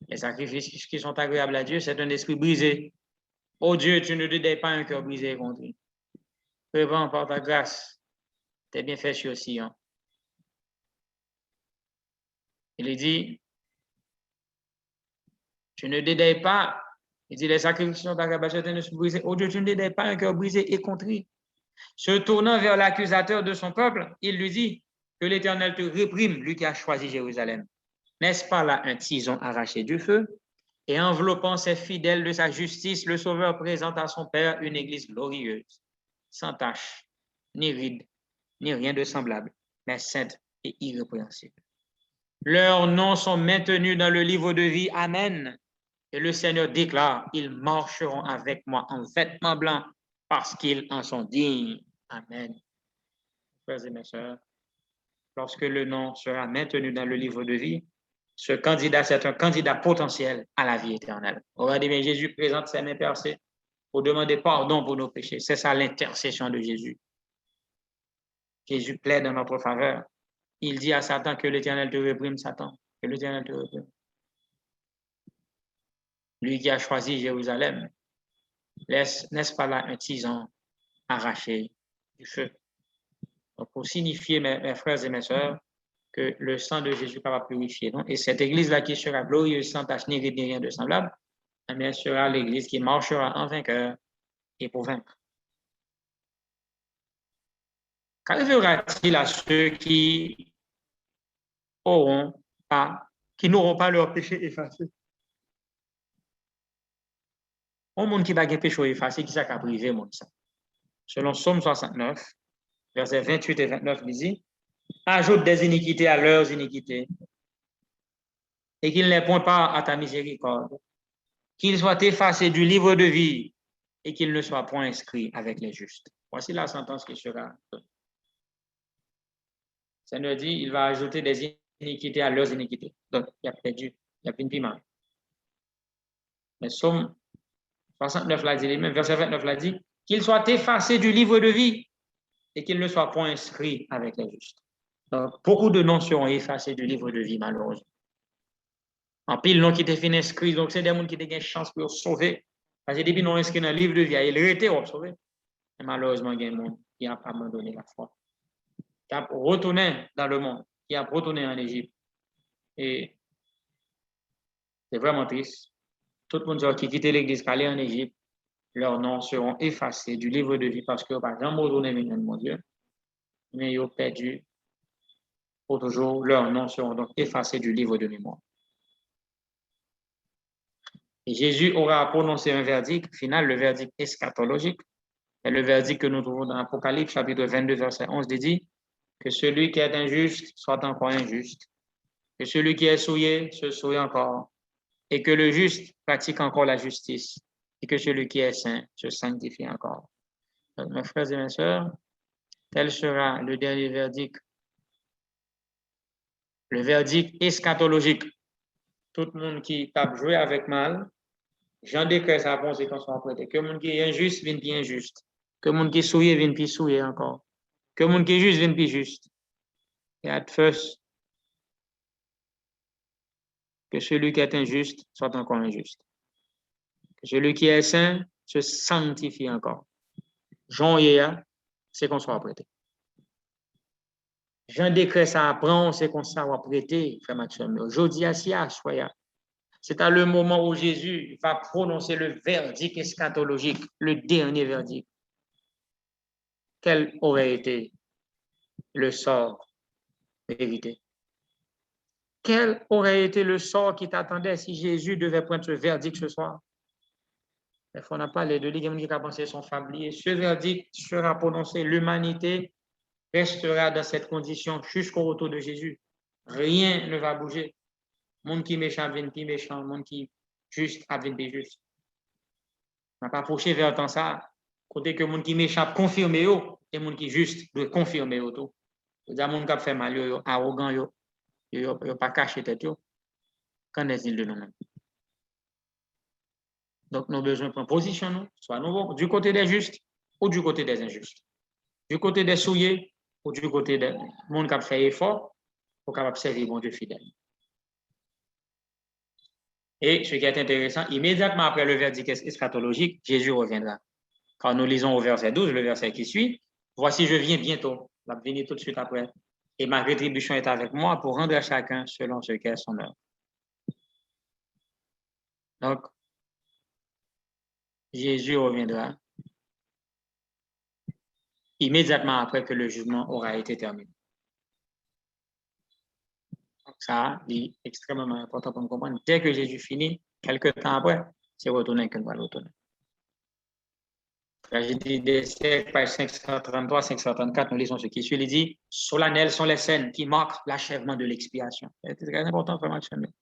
Les sacrifices qui sont agréables à Dieu, c'est un esprit brisé. Oh Dieu, tu ne dédaies pas un cœur brisé et contrit. Révends par ta grâce tes bienfaits sur Sion. Il dit, tu ne dédaies pas, il dit, les sacrifices qui sont agréables à Dieu, c'est un esprit brisé. Oh Dieu, tu ne dédaies pas un cœur brisé et contrit. Se tournant vers l'accusateur de son peuple, il lui dit que l'Éternel te réprime, lui qui a choisi Jérusalem. N'est-ce pas là un tison arraché du feu? Et enveloppant ses fidèles de sa justice, le Sauveur présente à son Père une église glorieuse, sans tache, ni ride, ni rien de semblable, mais sainte et irrépréhensible. Leurs noms sont maintenus dans le livre de vie. Amen. Et le Seigneur déclare, ils marcheront avec moi en vêtements blancs parce qu'ils en sont dignes. Amen. Frères et mes sœurs, lorsque le nom sera maintenu dans le livre de vie, ce candidat, c'est un candidat potentiel à la vie éternelle. Regardez, mais Jésus présente ses mains percées pour demander pardon pour nos péchés. C'est ça l'intercession de Jésus. Jésus plaide en notre faveur. Il dit à Satan que l'Éternel te réprime, Satan, que l'Éternel te réprime. Lui qui a choisi Jérusalem, n'est-ce pas là un tison arraché du feu? Donc, pour signifier, mes frères et mes sœurs, que le sang de Jésus va purifier. Non? Et cette église-là qui sera glorieuse, sans tache ni ride, ni rien de semblable, eh sera l'église qui marchera en vainqueur et pour vaincre. Qu'arrivera-t-il à ceux qui n'auront pas leur péché effacé? Un monde qui n'a pas péché effacé, qui s'est privé, monde ça. Selon Somme 69, versets 28 et 29, il dit, ajoute des iniquités à leurs iniquités, et qu'ils ne les pointent pas à ta miséricorde, qu'ils soient effacés du livre de vie, et qu'ils ne soient point inscrits avec les justes. Voici la sentence qui sera donnée. Ça nous dit, il va ajouter des iniquités à leurs iniquités. Donc, il y a perdu, il y a une piment. Mais Somme 69 l'a dit, même verset 29 l'a dit, qu'ils soient effacés du livre de vie et qu'ils ne soient point inscrits avec les justes. Donc, beaucoup de noms seront effacés du livre de vie, malheureusement. En pile, noms qui étaient fin inscrits, donc c'est des gens qui ont une chance pour sauver. Parce que depuis qu'ils ont inscrit dans le livre de vie, ils étaient sauvés. Et malheureusement, il y a des gens qui ont abandonné la foi, qui ont retourné dans le monde, qui ont retourné en Égypte. Et c'est vraiment triste. Tout le monde qui quitte l'église, qui allait en Égypte, leurs noms seront effacés du livre de vie parce que par exemple, retourné de mon Dieu, mais ils ont perdu pour toujours. Leurs noms seront donc effacés du livre de mémoire. Et Jésus aura prononcé un verdict final, le verdict eschatologique, et le verdict que nous trouvons dans l'Apocalypse, chapitre 22, verset 11, dit que celui qui est injuste soit encore injuste, que celui qui est souillé se souille encore, et que le juste pratique encore la justice, et que celui qui est saint se sanctifie encore. Donc, mes frères et mes sœurs, tel sera le dernier verdict. Le verdict eschatologique. Tout le monde qui tape jouer avec mal, j'en décrète sa conséquence soit prêtée. Que le monde qui est injuste vienne plus injuste. Que le monde qui est souillé vienne plus souillé encore. Que le monde qui est juste vienne plus juste. Et at first, que celui qui est injuste soit encore injuste. Que celui qui est saint se sanctifie encore. Jean hier, c'est qu'on soit prêté. Jean décret ça apprend, c'est qu'on soit prêté, frère Maxime. Aujourd'hui, c'est à le moment où Jésus va prononcer le verdict eschatologique, le dernier verdict. Quel aurait été le sort mérité? Quel aurait été le sort qui t'attendait si Jésus devait prendre ce verdict ce soir? Il faut pas parler de lui, qui a pensé son fablier. Ce verdict sera prononcé. L'humanité restera dans cette condition jusqu'au retour de Jésus. Rien ne va bouger. Monde qui méchant vient plus méchant, monde qui juste vient plus juste. On n'a pas approché vers temps ça. Côté que monde qui méchant confirme et monde qui juste doit confirmer tout. C'est-à-dire monde qui fait mal arrogant yo pas caché tête yo. Qu'en est-il de nous-mêmes? Donc nous avons besoin de prendre position nous, soit nous du côté des justes ou du côté des injustes. Du côté des souillés ou du côté des monde qui a fait effort pour capable servir bon Dieu fidèle. Et ce qui est intéressant, immédiatement après le verdict eschatologique, Jésus reviendra. Quand nous lisons au verset 12, le verset qui suit, voici je viens bientôt, je vais venir tout de suite après, et ma rétribution est avec moi pour rendre à chacun selon ce qu'est son œuvre. Donc, Jésus reviendra immédiatement après que le jugement aura été terminé. Donc ça, c'est extrêmement important pour nous comprendre. Dès que Jésus finit, quelques temps après, c'est retourner qu'on va retourner. Tragédie des siècles, page 533, 534, nous lisons ce qui suit. Il dit, solennelles sont les scènes qui marquent l'achèvement de l'expiation. C'est très important pour mentionner.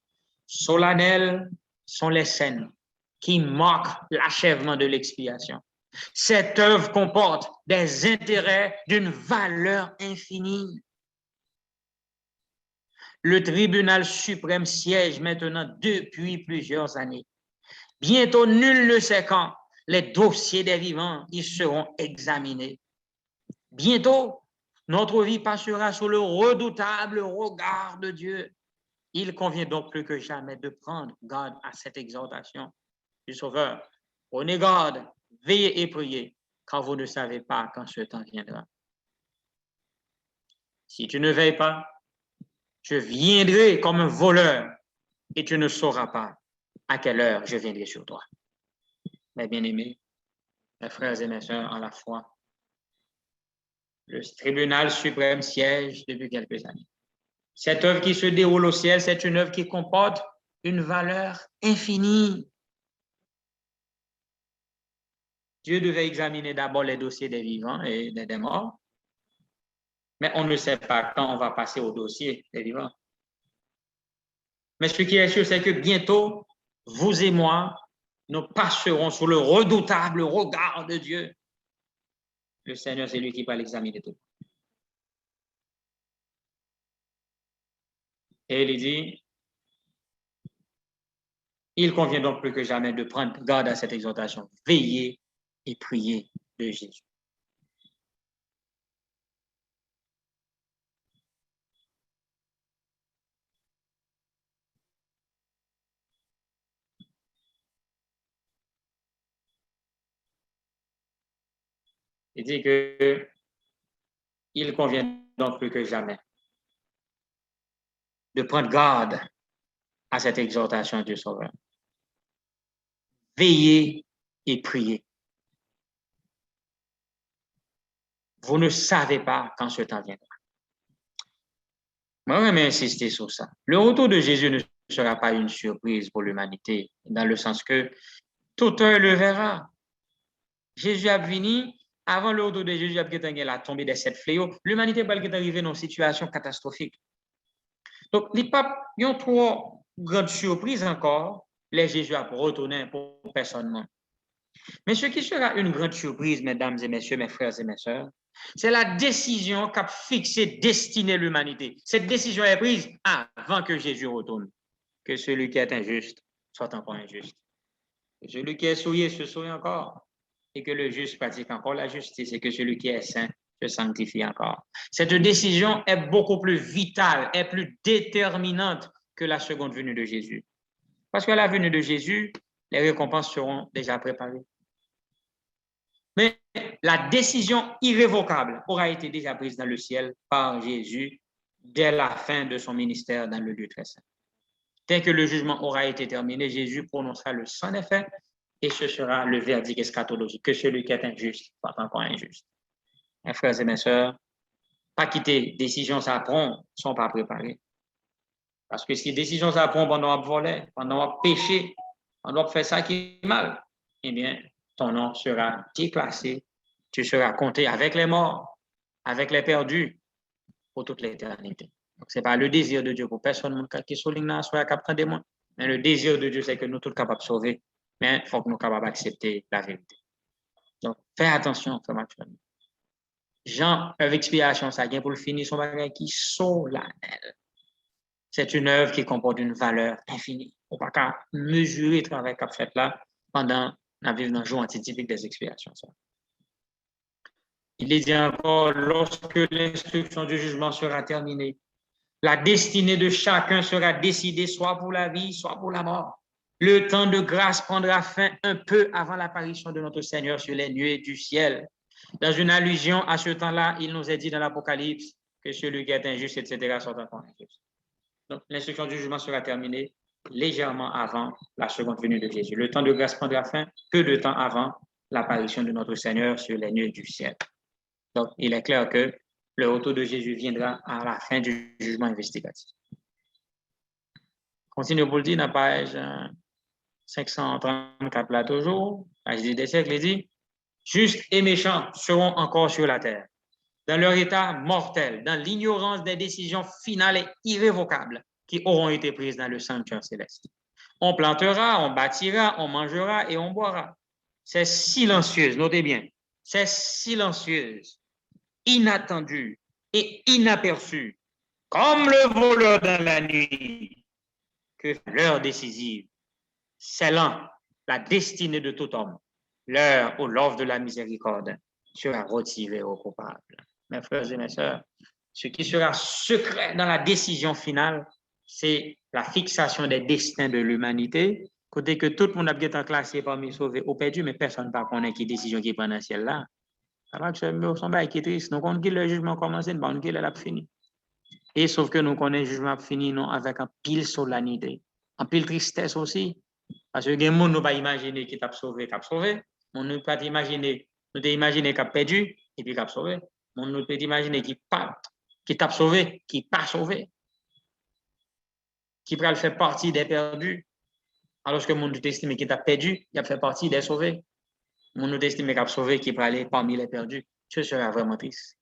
Solennelles sont les scènes qui marquent l'achèvement de l'expiation. Cette œuvre comporte des intérêts d'une valeur infinie. Le tribunal suprême siège maintenant depuis plusieurs années. Bientôt, nul ne sait quand, les dossiers des vivants y seront examinés. Bientôt, notre vie passera sous le redoutable regard de Dieu. Il convient donc plus que jamais de prendre garde à cette exhortation du Sauveur. Prenez garde, veillez et priez, car vous ne savez pas quand ce temps viendra. Si tu ne veilles pas, je viendrai comme un voleur et tu ne sauras pas à quelle heure je viendrai sur toi. Mes bien-aimés, mes frères et mes sœurs en la foi, le tribunal suprême siège depuis quelques années. Cette œuvre qui se déroule au ciel, c'est une œuvre qui comporte une valeur infinie. Dieu devait examiner d'abord les dossiers des vivants et des morts, mais on ne sait pas quand on va passer au dossier des vivants. Mais ce qui est sûr, c'est que bientôt, vous et moi, nous passerons sous le redoutable regard de Dieu. Le Seigneur, c'est lui qui va l'examiner tout. Et il dit, il convient donc plus que jamais de prendre garde à cette exhortation. Veillez et priez de Jésus. Il dit que il convient donc plus que jamais de prendre garde à cette exhortation du Sauveur. Veillez et priez. Vous ne savez pas quand ce temps viendra. Moi, j'aimerais insister sur ça. Le retour de Jésus ne sera pas une surprise pour l'humanité, dans le sens que tout œil le verra. Jésus a venu, avant le retour de Jésus, il a tombé des 7 fléaux. L'humanité va arriver dans une situation catastrophique. Donc, les papes, ils ont trop grande surprise encore, les Jésus a retourné pour personne. Mais ce qui sera une grande surprise, mesdames et messieurs, mes frères et mes sœurs, C'est la décision qui a fixé, destiné l'humanité. Cette décision est prise avant que Jésus retourne. Que celui qui est injuste soit encore injuste. Que celui qui est souillé se souille encore. Et que le juste pratique encore la justice. Et que celui qui est saint se sanctifie encore. Cette décision est beaucoup plus vitale, est plus déterminante que la seconde venue de Jésus. Parce qu'à la venue de Jésus, les récompenses seront déjà préparées. Mais la décision irrévocable aura été déjà prise dans le ciel par Jésus dès la fin de son ministère dans le lieu très saint. Dès que le jugement aura été terminé, Jésus prononcera le sans effet et ce sera le verdict eschatologique, que celui qui est injuste soit encore injuste. Mes frères et mes sœurs, pas quitter décisions à prendre ne sont pas préparées. Parce que si décisions à prendre pendant qu'on voler, pendant qu'on péché, pendant qu'on fait ça qui est mal, eh bien, ton nom sera déclassé, tu seras compté avec les morts, avec les perdus pour toute l'éternité. Donc, ce n'est pas le désir de Dieu pour personne qui souligne là, soit capable de moi. Mais le désir de Dieu, c'est que nous tous capables de sauver. Mais il faut que nous soyons capables d'accepter la vérité. Donc, fais attention, frère Mathieu. Jean, œuvre expiation, ça vient pour le finir son bagage qui solennel. C'est une œuvre qui comporte une valeur infinie. On ne peut pas mesurer le travail qu'a fait là pendant la vie dans le jour antitypique des expiations. Ça. Il est dit encore, lorsque l'instruction du jugement sera terminée, la destinée de chacun sera décidée soit pour la vie, soit pour la mort. Le temps de grâce prendra fin un peu avant l'apparition de notre Seigneur sur les nuées du ciel. Dans une allusion à ce temps-là, il nous est dit dans l'Apocalypse que celui qui est injuste, etc., sera encore injuste. Donc, l'instruction du jugement sera terminée légèrement avant la seconde venue de Jésus. Le temps de grâce prendra fin peu de temps avant l'apparition de notre Seigneur sur les nuées du ciel. Donc, il est clair que le retour de Jésus viendra à la fin du jugement investigatif. Continue pour le dire dans la page 534 là toujours, page des siècles, il dit « Justes et méchants seront encore sur la terre, dans leur état mortel, dans l'ignorance des décisions finales et irrévocables qui auront été prises dans le sanctuaire céleste. On plantera, on bâtira, on mangera et on boira. C'est silencieuse, notez bien, c'est silencieuse, inattendue et inaperçue, comme le voleur dans la nuit, que l'heure décisive, scellant la destinée de tout homme, l'heure où l'offre de la miséricorde sera retirée au coupable. Mes frères et mes sœurs, ce qui sera secret dans la décision finale, c'est la fixation des destins de l'humanité. Côté que tout le monde a été classé parmi sauvés ou perdu, mais personne ne connaît qui décision qui prend dans le ciel là. Alors que son bail qui est triste, nous connaissons que le jugement commence, nous connaissons qu'il a fini. Et sauf que nous connaissons le jugement fini non, avec un pile solennité, un pile tristesse aussi. Parce que les gens ne peuvent pas imaginer qu'il t'a sauvé, on ne peut pas imaginer, nous peut imaginer qu'il a perdu et puis qu'il a sauvé. On ne peut imaginer qu'il t'a sauvé, qu'il n'a pas sauvé. Qui peut faire partie des perdus. Alors que mon estime qu'il t'a perdu, il a fait partie des sauvés. Mon estime qu'il a sauvé, qui peut aller parmi les perdus. Ce serait vraiment triste.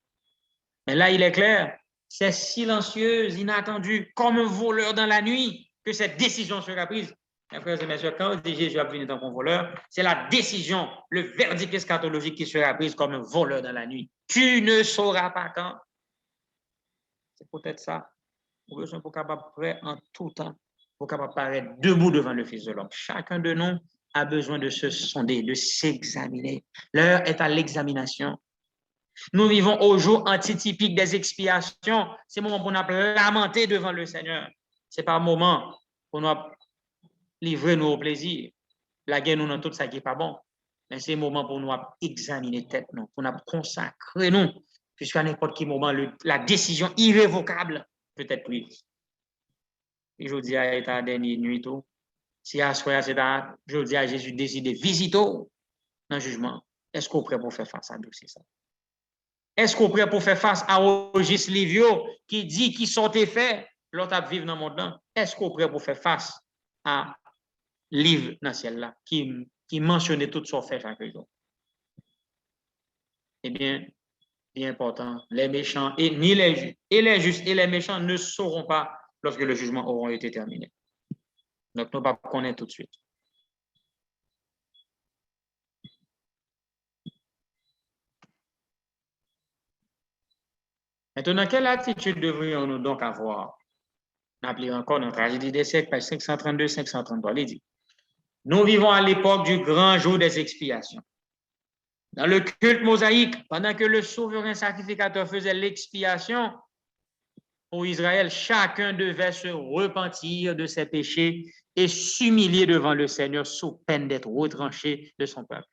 Mais là, il est clair, c'est silencieuse, inattendue, comme un voleur dans la nuit, que cette décision sera prise. Mes frères et mes sœurs, quand Jésus a venu dans un voleur, c'est la décision, le verdict eschatologique qui sera prise comme un voleur dans la nuit. Tu ne sauras pas quand. C'est peut-être ça. Nous avons besoin pour capable prêt en tout temps, pour capable paraître debout devant le Fils de l'homme. Chacun de nous a besoin de se sonder, de s'examiner. L'heure est à l'examination. Nous vivons au jour antitypique des expiations. C'est le moment pour nous lamenter devant le Seigneur. Ce n'est pas un moment pour nous livrer nous au plaisir. La guerre nous dans tout ça qui n'est pas bon. Mais c'est un moment pour nous examiner tête, nous, pour nous consacrer, nous, puisqu'à n'importe quel moment, la décision irrévocable peut être prise. Et je dis à la dernière nuit, tout. Si à soir, je dis à Jésus décider de visiter dans le jugement. Est-ce qu'on est prêt pour faire face à dossier ça? Est-ce qu'on est prêt pour faire face à Rogis Livio qui dit qu'il sont faits, l'autre à vivre dans le monde? Est-ce qu'on est prêt pour faire face à livre dans le ciel là qui mentionnait tout ce qu'on fait chaque jour? Eh bien, bien important, les méchants et ni les justes et les méchants ne sauront pas lorsque le jugement aura été terminé. Donc, nous ne pouvons pas connaître tout de suite. Maintenant, quelle attitude devrions-nous donc avoir? N'appelons encore notre tragédie des siècles, page 532-533, il dit, nous vivons à l'époque du grand jour des expiations. Dans le culte mosaïque, pendant que le souverain sacrificateur faisait l'expiation pour Israël, chacun devait se repentir de ses péchés et s'humilier devant le Seigneur sous peine d'être retranché de son peuple.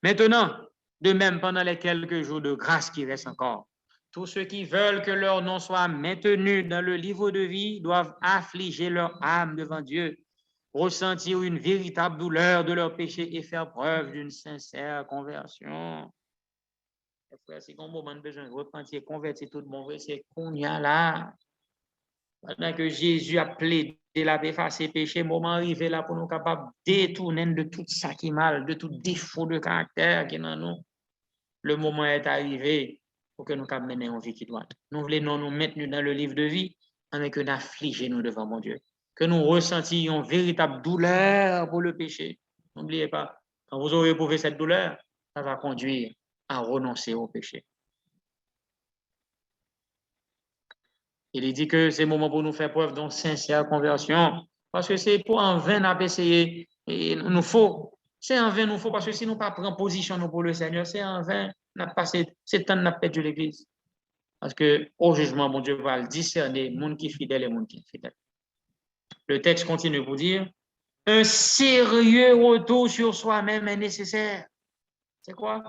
Maintenant, de même, pendant les quelques jours de grâce qui restent encore, tous ceux qui veulent que leur nom soit maintenu dans le livre de vie doivent affliger leur âme devant Dieu, ressentir une véritable douleur de leur péché et faire preuve d'une sincère conversion. Frère, si on a besoin de repentir, convertir tout le monde, c'est qu'on y a là. Pendant que Jésus a plaidé la effacer péché, moment arrivé là pour nous capables de détourner de tout ça qui est mal, de tout défaut de caractère qui est dans nous. Le moment est arrivé pour que nous puissions mener une vie qui doit. Nous voulons nous mettre dans le livre de vie avec un affligé nous devant mon Dieu. Que nous ressentions une véritable douleur pour le péché. N'oubliez pas, quand vous aurez éprouvé cette douleur, ça va conduire à renoncer au péché. Il dit que c'est le moment pour nous faire preuve d'une sincère conversion. Parce que c'est pour en vain d'essayer. Et nous faut. C'est en vain, nous faut. Parce que si nous ne pas prendre position nous pour le Seigneur, c'est en vain. C'est temps de perdu l'Église. Parce que au jugement, mon Dieu va le discerner, monde qui est fidèle et monde qui est fidèle. Le texte continue pour dire un sérieux retour sur soi-même est nécessaire. C'est quoi?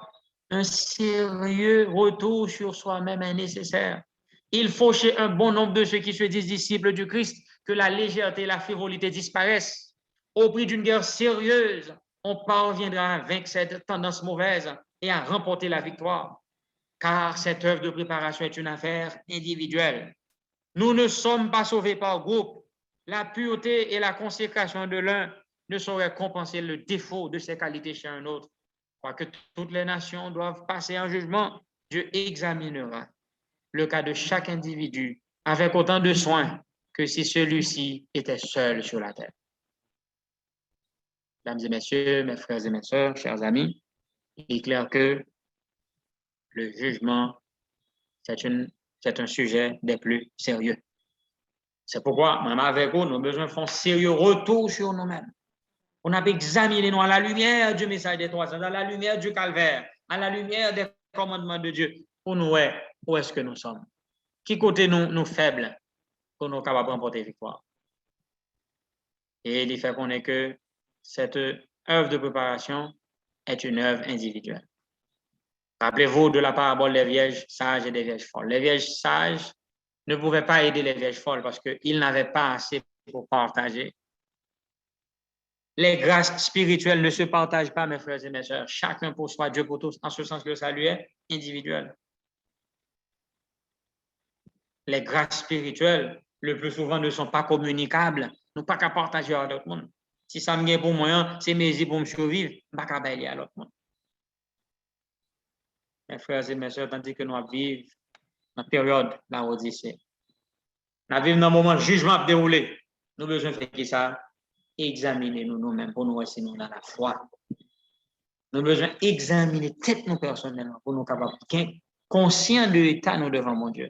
Un sérieux retour sur soi-même est nécessaire. Il faut chez un bon nombre de ceux qui se disent disciples du Christ que la légèreté et la frivolité disparaissent. Au prix d'une guerre sérieuse, on parviendra à vaincre cette tendance mauvaise et à remporter la victoire. Car cette œuvre de préparation est une affaire individuelle. Nous ne sommes pas sauvés par groupe. La pureté et la consécration de l'un ne sauraient compenser le défaut de ses qualités chez un autre. Quoique toutes les nations doivent passer en jugement, Dieu examinera le cas de chaque individu avec autant de soin que si celui-ci était seul sur la terre. Mesdames et messieurs, mes frères et mes sœurs, chers amis, il est clair que le jugement, c'est un sujet des plus sérieux. C'est pourquoi, même avec vous, nous avons besoin de faire un sérieux retour sur nous-mêmes. On a examiné nous à la lumière du message des 300, à la lumière du calvaire, à la lumière des commandements de Dieu, pour nous voir où est-ce que nous sommes. Qui côté nous faibles pour nous capables de remporter victoire. Et il fait qu'on est que cette œuvre de préparation est une œuvre individuelle. Rappelez-vous de la parabole des vierges sages et des vierges folles. Les vierges sages ne pouvaient pas aider les vierges folles parce qu'ils n'avaient pas assez pour partager. Les grâces spirituelles ne se partagent pas, mes frères et mes sœurs. Chacun pour soi, Dieu pour tous, en ce sens que le salut est individuel. Les grâces spirituelles, le plus souvent, ne sont pas communicables. Nous ne pouvons pas partager à l'autre monde. Si ça me gagne pour moi, c'est mes yeux pour me survivre, je ne peux pas bailler à l'autre monde. Mes frères et mes sœurs, tandis que nous vivons dans la période de la Odyssée, nous vivons dans un moment de jugement déroulé. Nous avons besoin de faire ça, examiner nous-mêmes pour nous rester dans la foi. Nous avons besoin d'examiner tête nous personnellement pour nous capables d'être conscients de l'état nous devant mon Dieu.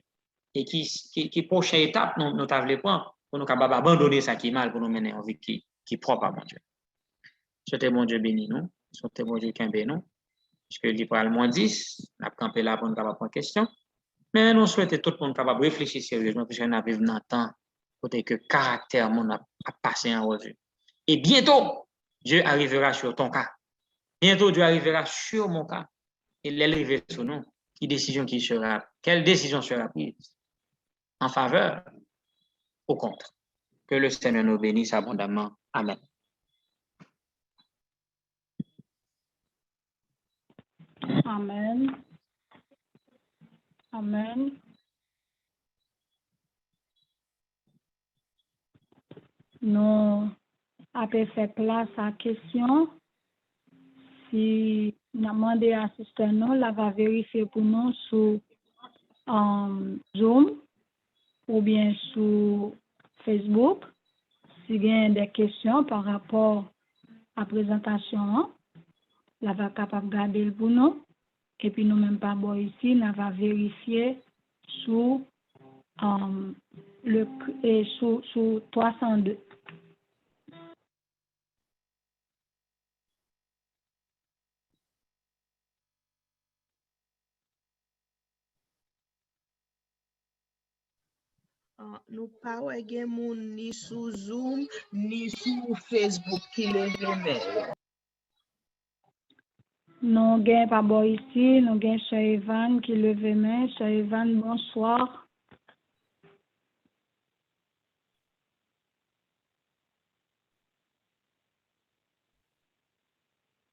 Et qui prochaine étape nous t'avons prendre pour nous capables d'abandonner ça qui est mal pour nous mener en vie qui est propre à mon Dieu. Souhaitez mon Dieu béni nous, souhaitez mon Dieu qu'un béni nous, puisque il dit pour le moins 10, on a campé là pour nous capables prendre question, mais nous souhaitons tout le monde capable de réfléchir sérieusement, puisque nous avons dans le temps côté que caractère mon a passé en revue. Et bientôt, Dieu arrivera sur ton cas. Bientôt, Dieu arrivera sur mon cas. Et l'élever sur nous. Quelle décision sera prise? En faveur, au contre. Que le Seigneur nous bénisse abondamment. Amen. Amen. Amen. Nous avons fait place à la question. Si nous avons demandé à l'assistant, nous va vérifier pour nous sur Zoom ou bien sur Facebook. Si il y a des questions par rapport à la présentation, nous va capable de garder pour nous. Et puis nous même pas bon ici, nous va vérifier sous, sous 302. Nous pas gen moun ni sous Zoom ni sous Facebook qui leve main. Nous gain pas bon ici, nous gain Sœur Evan qui leve main. Sœur Evan, bonsoir.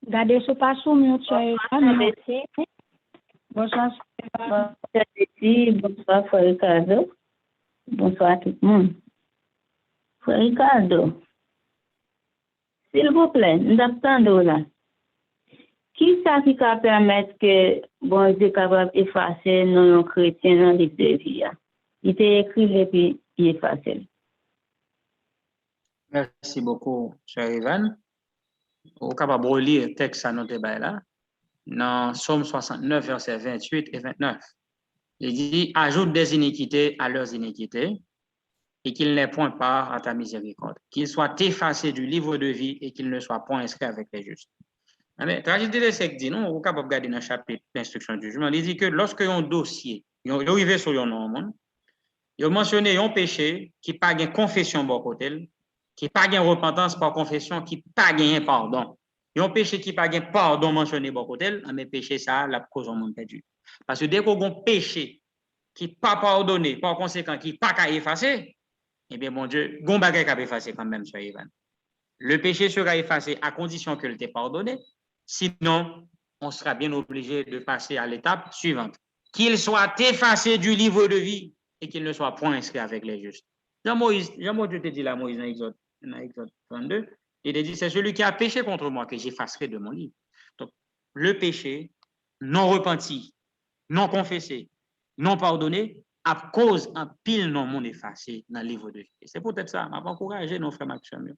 Gardez ce pas sous mute, Sœur Evan. Bonsoir, Sœur Evan. Bonsoir, Frère Ricardo. Bonsoir à tout le monde. Frère Ricardo, s'il vous plaît, nous attendons là. Qui ça qui peut permettre que bon Dieu capable d'effacer nos chrétiens dans les deux vies? Il était écrit et puis il efface. Merci beaucoup, cher Ivan. Vous êtes capable de lire le texte à notre là, dans Somme 69, versets 28 et 29. Il dit, ajoute des iniquités à leurs iniquités et qu'ils n'aient point part à ta miséricorde. Qu'ils soient effacés du livre de vie et qu'ils ne soient point inscrits avec les justes. Mais tragédie de sec dit, non, vous êtes capable de regarder dans le chapitre d'instruction du jugement, il dit que lorsque un dossier, il est arrivé sur un nom, il a mentionné un péché qui n'a pas de confession par côté, qui n'a pas de repentance par confession, qui n'a pas de pardon. Il y a un péché qui n'a pas de pardon mentionné par côté, mais péché ça, la cause au monde perdu. Parce que dès qu'on a un péché qui n'est pas pardonné, par conséquent, qui n'est pas qu'à effacer, eh bien, mon Dieu, il y a un bagage qu'à effacer quand même, sur Ivan. Le péché sera effacé à condition qu'il t'ait pardonné. Sinon, on sera bien obligé de passer à l'étape suivante. Qu'il soit effacé du livre de vie et qu'il ne soit point inscrit avec les justes. Jean-Moïse te dit là, Moïse, dans Exode 32, il a dit, c'est celui qui a péché contre moi que j'effacerai de mon livre. Donc, le péché non repenti, non confessé, non pardonné, à cause un pile non mon effacé dans le livre de vie. C'est peut-être ça, m'a encouragé nos frères Maxime.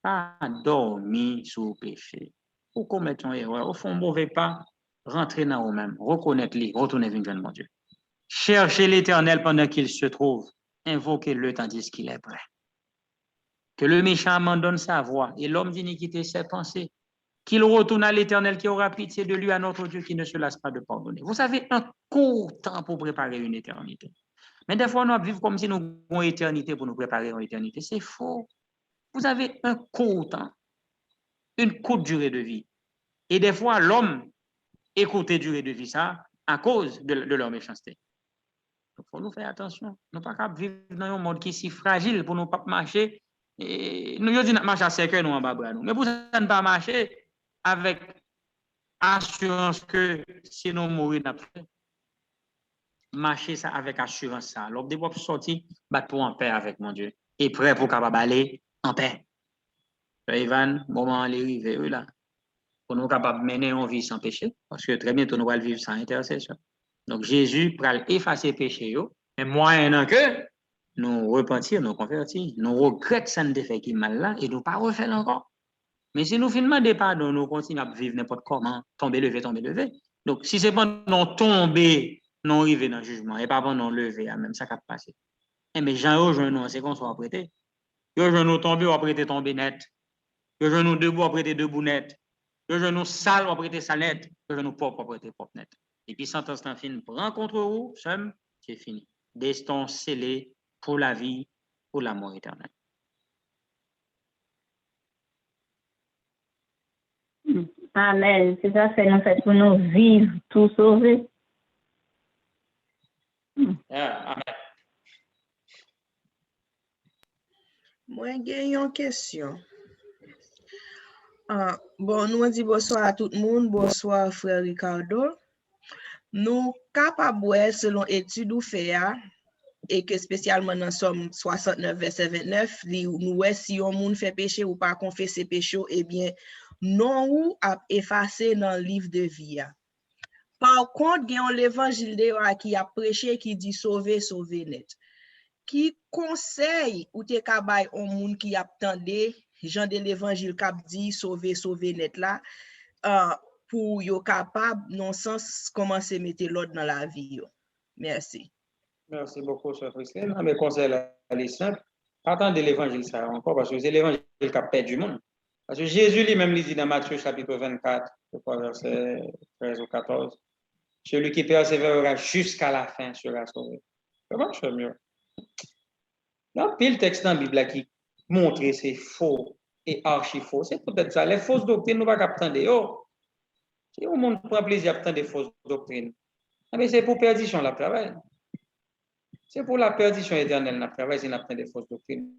Pas dormir sous péché. Ou commettre une erreur, au fond, mauvais pas, rentrer dans vous-même, reconnaître-les, retourner vers mon Dieu. Cherchez l'Éternel pendant qu'il se trouve, invoquez-le tandis qu'il est prêt. Que le méchant abandonne sa voie et l'homme d'iniquité ses pensées, qu'il retourne à l'Éternel qui aura pitié de lui, à notre Dieu qui ne se lasse pas de pardonner. Vous avez un court temps pour préparer une éternité. Mais des fois, nous vivons comme si nous avons une éternité pour nous préparer une éternité. C'est faux. Vous avez un court temps, une courte durée de vie. Et des fois, l'homme écoute durée de vie ça à cause de leur méchanceté. Il faut nous faire attention. Nous ne pouvons pas vivre dans un monde qui est si fragile pour nous pas marcher. Et nous disons marcher à 5 heures, nous en bas bras. Mais pour ça ne pas marcher avec assurance que si nous mourons, marcher ça avec assurance ça. Alors, des fois, sortir, battre pour en paix avec mon Dieu. Et prêt pour capable aller en paix. Ivan, moment aller arriver là. Pour nous capables de mener une vie sans péché, parce que très bientôt nous allons vivre sans intercession. Donc Jésus pour effacer le péché, mais moyen que nous repentir, nous convertir, nous regrettons ça nous fait qui mal là et nous pas refaire encore. Mais si nous finalement des pardon, nous continuons à vivre n'importe comment, tomber, lever. Donc si c'est pendant tomber, non arriver dans le jugement, et pas pendant lever, même ça qui passer. Mais Jean rejoint c'est qu'on soit prêté. Rejoint nous tomber, ou après tomber net. Rejoint nous debout, après debout net. Que je nous sale ou prêter sale net, que je nous propre prêter propre net. Et puis, sentence en fin, prend contre vous, c'est fini. Destin scellé pour la vie, pour la mort éternelle. Amen. C'est ça, c'est en fait pour nous vivre, tout sauver. Amen. Moi, j'ai une question. Bon, nous dit bonsoir à tout le monde, bonsoir frère Ricardo. Nous capables selon étude ou fait et que spécialement dans Somme 69 verset 29, nous si on monde fait péché ou pas confesser péché, eh bien non ou a effacé dans le livre de vie. Par contre, il y a l'évangile qui a prêché qui dit sauver net. Qui conseille ou te kabay on monde qui attendait Jean de l'évangile qui dit sauver net là pour yo capable non sens commencer mettre l'ordre dans la vie yo. Merci. Merci beaucoup, Sœur Christine. Mais conseil est simple. Attendez l'évangile ça encore, parce que c'est l'évangile qui a perdu du monde. Parce que Jésus lui-même dit dans Matthieu chapitre 24, je crois, verset 13 ou 14, celui qui persévérera jusqu'à la fin sera sauvé. Comment je fais mieux? Là, puis le texte dans la Bible qui montre que c'est faux et archi faux, c'est peut-être ça. Les fausses doctrines, nous ne pouvons pas attendre. Si le monde prend plaisir à attendre des fausses doctrines, mais c'est pour perdition la travail. C'est pour la perdition éternelle la travail, c'est n'attend des fausses doctrines.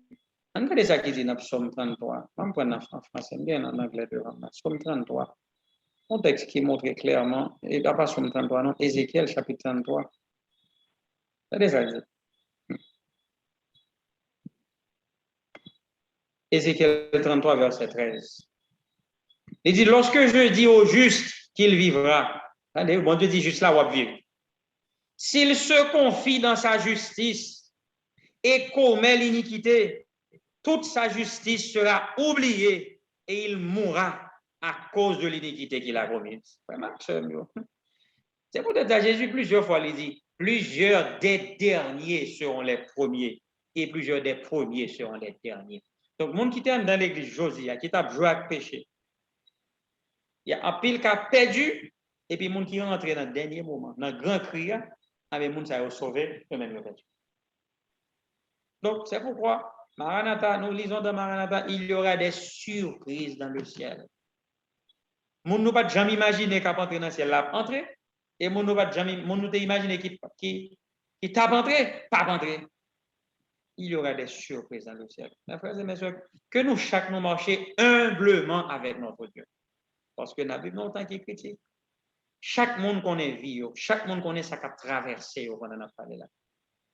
On regarde ça qui dit dans Psaume 33. On prend en français, bien en anglais devant moi. Psaume 33. Un texte qui montre clairement, et pas Psaume 33, non, Ézéchiel chapitre 33. C'est déjà dit. Ézéchiel 33, verset 13. Il dit, lorsque je dis au juste qu'il vivra, allez, bon Dieu dit juste là où il vivre. S'il se confie dans sa justice et commet l'iniquité, toute sa justice sera oubliée et il mourra à cause de l'iniquité qu'il a commise. Vraiment, c'est peut-être à Jésus plusieurs fois, il dit, plusieurs des derniers seront les premiers et plusieurs des premiers seront les derniers. Donc, le monde qui était dans l'église Josia, qui t'a joué avec péché, il y a un pile qui a perdu, et puis le monde qui est rentré dans le dernier moment, dans le grand cri, avec le monde qui a sauvé, eux-mêmes le perdu. Donc, c'est pourquoi, Maranatha, nous lisons dans Maranatha, il y aura des surprises dans le ciel. Nous ne pas jamais imaginer qu'à entrer dans le ciel, là, entrer, et nous ne pas jamais imaginer qui tape entrer, pas entrer. Il y aura des surprises dans le ciel. Mes frères et mes soeurs, que nous, chaque nous marcher humblement avec notre Dieu. Parce que la Bible, longtemps qui critique. Chaque monde qu'on est vie, chaque monde qu'on est ça qu'a traversé pendant notre parler là.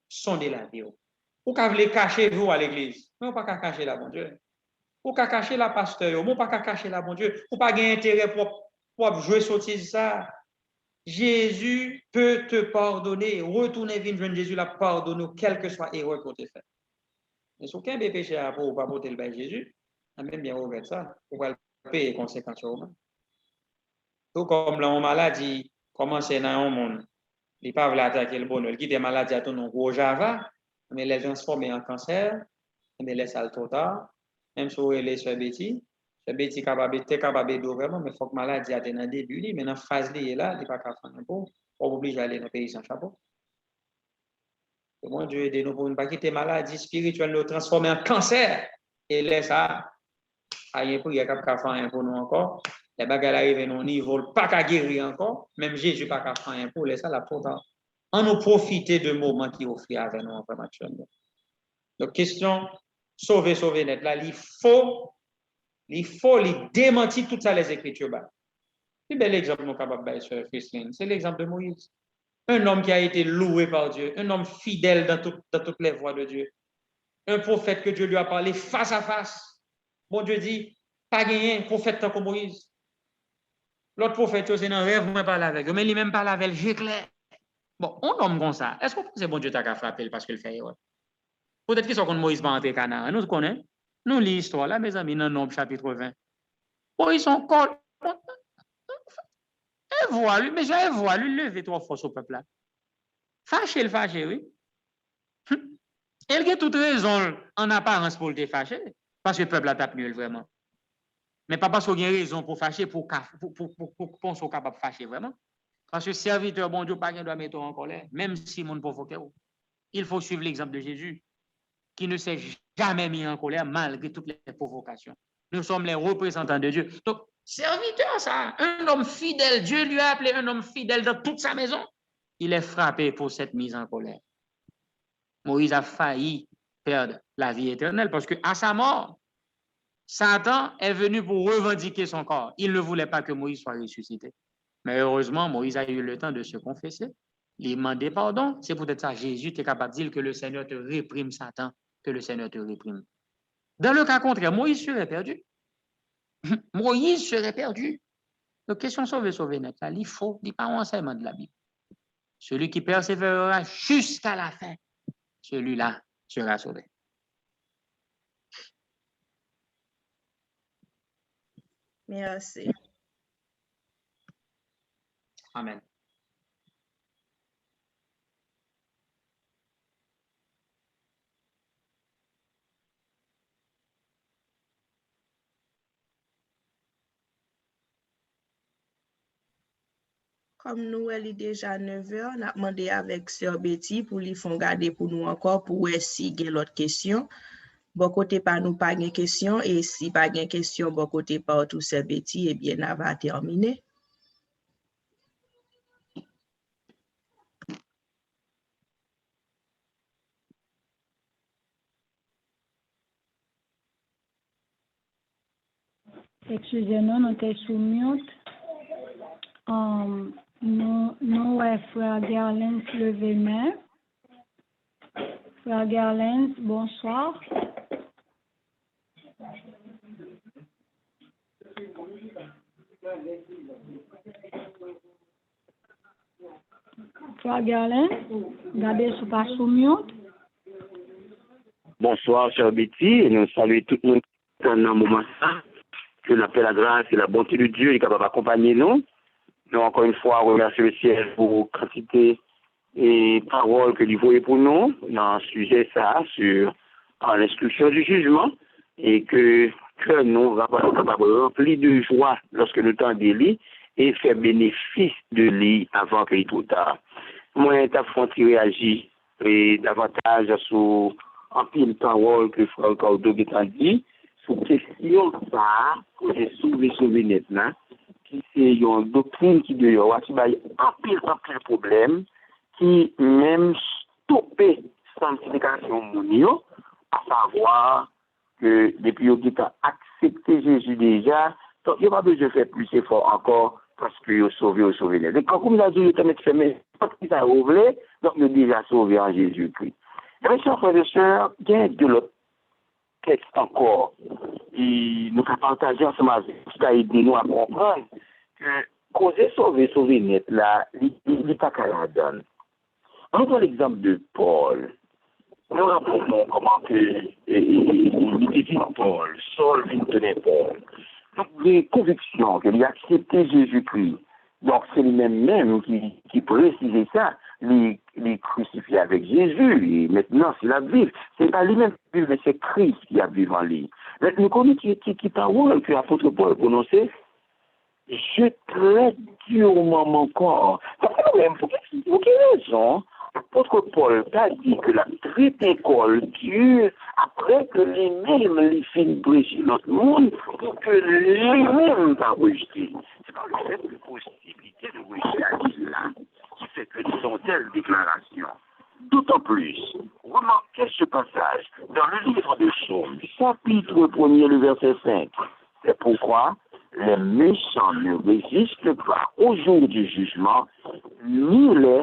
Sondez la vie. Ou qu'à vous cacher vous à l'église. Mais pas qu'à cacher la bon Dieu. Ou qu'à cacher la pasteur, ou pas qu'à cacher la bon Dieu. Ou pas gagner intérêt pour jouer sottise ça. Jésus peut te pardonner. Retourner vers Jésus l'a pardonné, quel que soit l'erreur que tu as fait. Mais si aucun péché à pour pas porter le bain Jésus, même bien ouvert ça, pour pas payer les conséquences au monde. Tout comme la maladie commence dans un monde, il ne peut pas attaquer le bonheur, il quitte la maladie à tout un gros java, mais les transformer en cancer, mais laisse ça trop tard. Même si elle est sur Betty, est capable de vraiment, mais il faut que la maladie ait un début, mais dans la phase là, il n'est pas capable de faire un peu, on oblige à aller dans le pays sans chapeau. Que mon Dieu aide nous pour ne pas quitter maladie spirituelle, nous transformer en cancer, et laisse ça, rien pour y a capable de faire un peu nous encore. Les bagages arrivent à un niveau, pas qu'à guérir encore, même Jésus pas qu'à faire un peu, laisse ça la total. On nous profiter de moments qui offrent avec nous en actuellement. Donc, question, sauver net. Là, il faut démentir tout ça, les Écritures. C'est un bel exemple, nous capables de sur Christine. C'est l'exemple de Moïse. Un homme qui a été loué par Dieu, un homme fidèle dans toutes les voies de Dieu. Un prophète que Dieu lui a parlé face à face. Bon Dieu dit, pas gagné, prophète tant que Moïse. L'autre prophète, c'est un rêve, moi parle avec eux, mais lui même parle avec j'ai clair. Bon, on homme comme ça. Est-ce qu'on pense que bon Dieu t'a frappé parce qu'il fait erreur? Peut-être qu'ils sont comme Moïse va entrer Canaan. Nous connaissons. Nous lisons l'histoire là, mes amis, dans Nombre chapitre 20. Moïse son corps. Et voilà, mais j'ai voilà, lever trois fois au peuple là. Fâché, oui. Il a toute raison en apparence pour le fâcher, parce que le peuple a tapé vraiment. Mais pas parce qu'il y a raison pour fâcher, pour penser capable de fâcher vraiment. Parce que serviteur, bon Dieu, pas qu'il doit mettre en colère, même si mon provoque. Il faut suivre l'exemple de Jésus, qui ne s'est jamais mis en colère malgré toutes les provocations. Nous sommes les représentants de Dieu. Donc, serviteur, ça, un homme fidèle, Dieu lui a appelé un homme fidèle dans toute sa maison. Il est frappé pour cette mise en colère. Moïse a failli perdre la vie éternelle parce qu'à sa mort, Satan est venu pour revendiquer son corps. Il ne voulait pas que Moïse soit ressuscité. Mais heureusement, Moïse a eu le temps de se confesser. Il demandait pardon. C'est peut-être ça, Jésus est capable de dire que le Seigneur te réprime, Satan, que le Seigneur te réprime. Dans le cas contraire, Moïse serait perdu. Moïse serait perdu. Donc, question sauver net, là, il faut, il n'y a pas un enseignement de la Bible. Celui qui persévérera jusqu'à la fin, celui-là sera sauvé. Merci. Amen. Comme nous, elle est déjà 9h, on a demandé avec Sœur Betty pour lui faire garder pour nous encore pour si il y a l'autre question. Bon côté par nous, pas de question. Et si pas de question, bon côté par tout Sœur Betty, eh bien, on va terminer. Excusez-nous, nous sommes sous mute. Nous, frère Gerlens, levez main. Frère Gerlens, bonsoir. Frère Gerlens, regardez sous pas sous mute. Bonsoir, cher Betty, et nous saluons tout le monde dans un moment ça. Que la grâce et la bonté de Dieu est capable d'accompagner nous. Nous, encore une fois, remercions le ciel pour la quantité et paroles que lui voyez pour nous dans ce sujet ça, sur l'instruction du jugement, et que nous va capable de remplir de joie lorsque nous tendons lui et faire bénéfice de lui avant qu'il soit trop tard. Moi, t'as fait réagir et davantage sur un pile parole que Frère Cordo a dit, sur question ça, que j'ai soulevé net là, qui c'est une doctrine qui doit y un pile problème, qui même stopper sanctification monio, à savoir que depuis qu'il a accepté Jésus déjà, donc il n'y a pas besoin de faire plus d'efforts encore parce qu'il a sauvé net. Et comme il a dit, il a fait, parce qu'il a oublié, donc il a déjà sauvé en Jésus-Christ. Et mes chers frères et sœurs, il y a de l'autre texte encore, et nous avons partagé ensemble avec vous, ça a aidé nous à comprendre que causer sauver net, là, il n'est pas qu'à la donne. On prend l'exemple de Paul. Nous rappelons comment il était Paul, Saul venait Paul. Donc, les convictions qu'il a accepté Jésus-Christ. Donc, c'est lui-même qui précisait ça, les crucifié avec Jésus. Et maintenant, c'est la Bible. C'est pas lui-même qui vit, mais c'est Christ qui a vécu en lui. Nous connaissons qui parole que l'apôtre Paul prononçait. Je traite durement mon corps. Parce que même, pour quelle raison l'apôtre Paul a dit que la traité corps Dieu après que lui-même les films brisent notre monde pour que lui-même va rejeter. C'est pas le fait de possibilité de rejeter à là qui fait que nous avons telle déclaration. D'autant plus, remarquez ce passage dans le livre de Psaumes, chapitre 1er, le verset 5. C'est pourquoi les méchants ne résistent pas au jour du jugement, ni les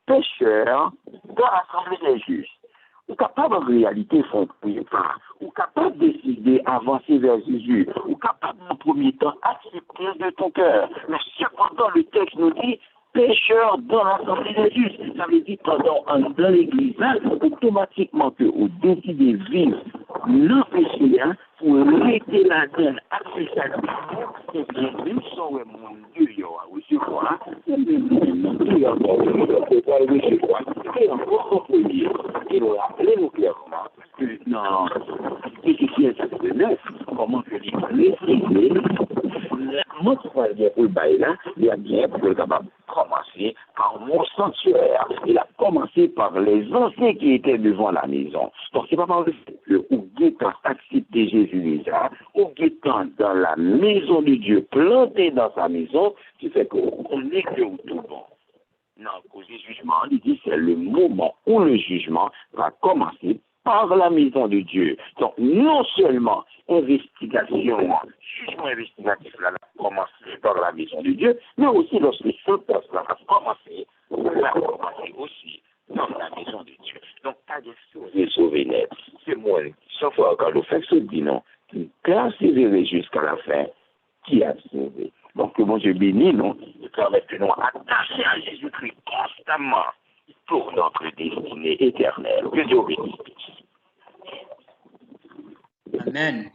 pécheurs dans l'assemblée des justes. Ou capable en réalité font pas, ou capable de décider avancer vers Jésus, ou capable en premier temps accepter de ton cœur. Mais cependant le texte nous dit pécheurs dans l'assemblée des justes. Ça veut dire pendant dans l'église, automatiquement que vous décidez de vivre non péché, pour arrêter la donne accessible, et bien, même si on est mon Dieu, il y aura aussi quoi, et bien, mon Dieu, il y aura aussi quoi, et encore en premier, il va rappeler nous clairement que dans Ézéchiel chapitre 9, comment que les préciser, moi, je crois bien pour le bail là, il a bien pour le capable commencer par mon sanctuaire. Il a commencé par les anciens qui étaient devant la maison. Donc, c'est pas par le fait que, ou guettant accepté Jésus déjà, ou guettant dans la maison de Dieu, planté dans sa maison, qui fait qu'on est que tout bon. Non, cause du jugement, il dit c'est le moment où le jugement va commencer par la maison de Dieu. Donc, non seulement investigation, jugement investigatif là, commencer par la maison de Dieu, mais aussi lorsque ce poste là va commencer aussi dans la maison de Dieu. Donc, pas de sauver net. C'est moi, sauf quand le fait se dit non, qui persévérer jusqu'à la fin, qui a sauvé. Donc, que mon Dieu bénit, nous, nous permettre que nous attacher à Jésus-Christ constamment pour notre destinée éternelle. Que Dieu bénisse. Amen.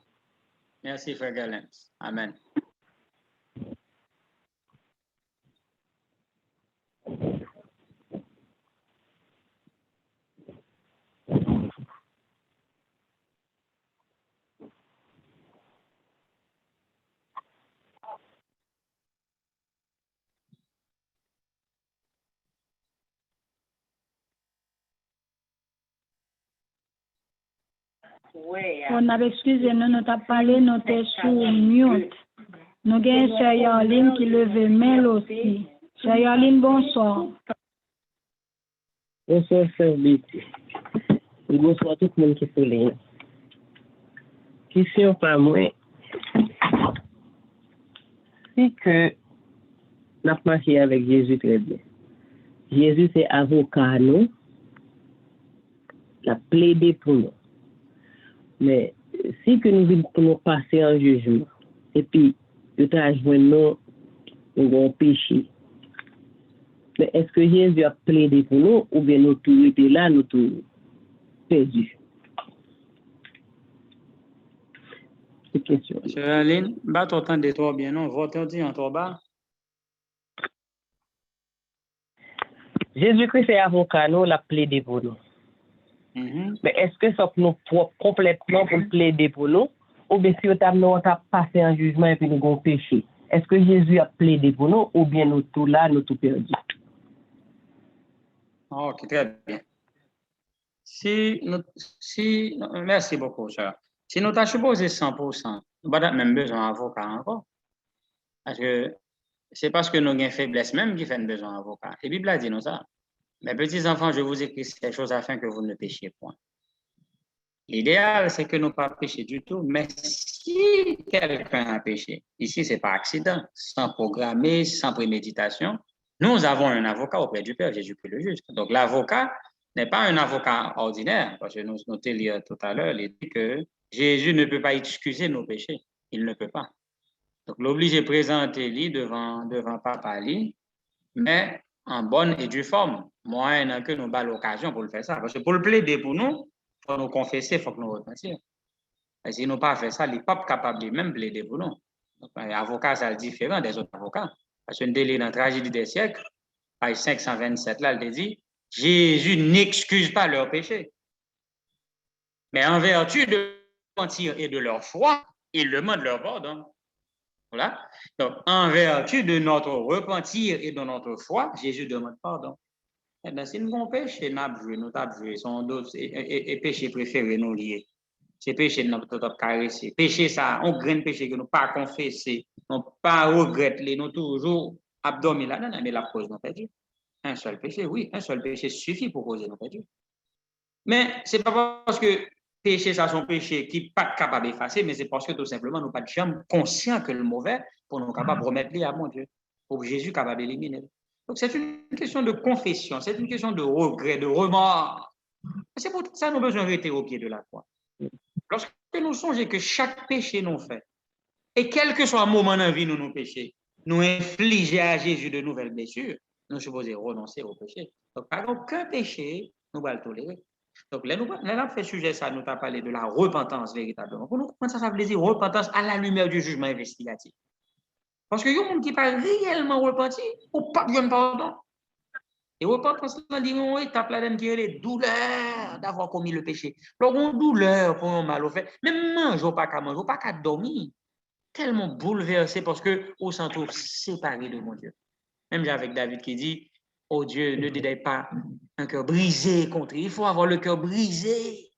Merci, Frère Galens. Amen. On a excusé, nous avons parlé, nous sommes sous mute. Nous avons Sœur Yarline qui levait main aussi. Sœur Yarline, bonsoir. Bonsoir, Sœur Betty. Bonsoir tout le monde qui est là. Question par moi, c'est que nous avons marché avec Jésus très bien. Jésus, c'est avocat, nous. Il a plaidé pour nous. Mais si que nous voulons pour nous passer en jugement, et puis, nous avons un péché, mais est-ce que Jésus a plaidé pour nous, ou bien nous tous étaient là, nous tous perdus? C'est question. Sœur Aline, bat autant de toi bien, non? Votre dit en toi bas. Jésus-Christ est avocat, nous, l'a plaidé pour nous. Mais est-ce que ça nous complètement pour plaider pour nous, ou bien si nous avons passé en jugement et puis nous avons péché? Est-ce que Jésus a plaidé pour nous, ou bien nous tous là, nous tous perdus? Ok, très bien. Merci beaucoup, sœur. Si nous avons supposé 100%, nous n'avons même besoin d'avocat encore. Parce que c'est parce que nous avons une faiblesse même qui fait besoin d'avocat. Et la Bible a dit nous ça. Mes petits enfants, je vous écris ces choses afin que vous ne péchiez point. L'idéal, c'est que nous ne pas pécher du tout, mais si quelqu'un a péché, ici, ce n'est pas accident, sans programmer, sans préméditation, nous avons un avocat auprès du Père, Jésus-Christ le juste. Donc, l'avocat n'est pas un avocat ordinaire, parce que nous notions tout à l'heure, il dit que Jésus ne peut pas excuser nos péchés. Il ne peut pas. Donc, l'obligé présenter lui devant papa lui, mais en bonne et due forme. Moyen que nous avons l'occasion pour le faire ça. Parce que pour le plaider pour nous, il faut nous confesser, il faut que nous repentions. Et si nous pas fait ça, il n'est pas capable de même plaider pour nous. L'avocat, c'est différent des autres avocats. Parce que dans la tragédie des siècles, page 527, là, il dit Jésus n'excuse pas leurs péchés. Mais en vertu de mentir et de leur foi, il demande leur pardon. Voilà. Donc, en vertu de notre repentir et de notre foi, Jésus demande pardon. Eh bien, si nous avons péché, nous avons joué, sont d'autres et péché préféré nous lier. C'est péché de notre caresser. Péché, ça, on graine péché que nous pas confesser, nous pas regretter, nous toujours abdomen là, non, mais la cause nous perdu. Un seul péché, oui, un seul péché suffit pour causer nous perdu. Mais c'est pas parce que péché, ça, son péché qui n'est pas capable d'effacer, mais c'est parce que tout simplement, nous ne sommes pas jamais conscients que le mauvais, pour nous capables de remettre à mon Dieu, pour Jésus capable d'éliminer. Donc, c'est une question de confession, c'est une question de regret, de remords. C'est pour ça que nous avons besoin de rester au pied de la croix. Lorsque nous songeons que chaque péché nous fait, et quel que soit le moment dans la vie où nous péchons, nous infliger à Jésus de nouvelles blessures, nous sommes supposés renoncer au péché. Donc, par aucun péché, nous allons le tolérer. Donc, là, nous avons fait sujet ça, nous avons parlé de la repentance véritablement. Pour nous comprendre ça veut dire repentance à la lumière du jugement investigatif. Parce que y a des gens qui parlent réellement repenti ou pas de pardon. Et repentance, on dit une étape là-dedans qui est les douleurs d'avoir commis le péché. Alors, on douleur pour un mal au fait. Même manger, pas qu'à manger, pas qu'à dormir. Tellement bouleversé parce qu'on s'en trouve séparé de mon Dieu. Même avec David qui dit, oh Dieu, ne dédaille pas un cœur brisé contre. Il faut avoir le cœur brisé.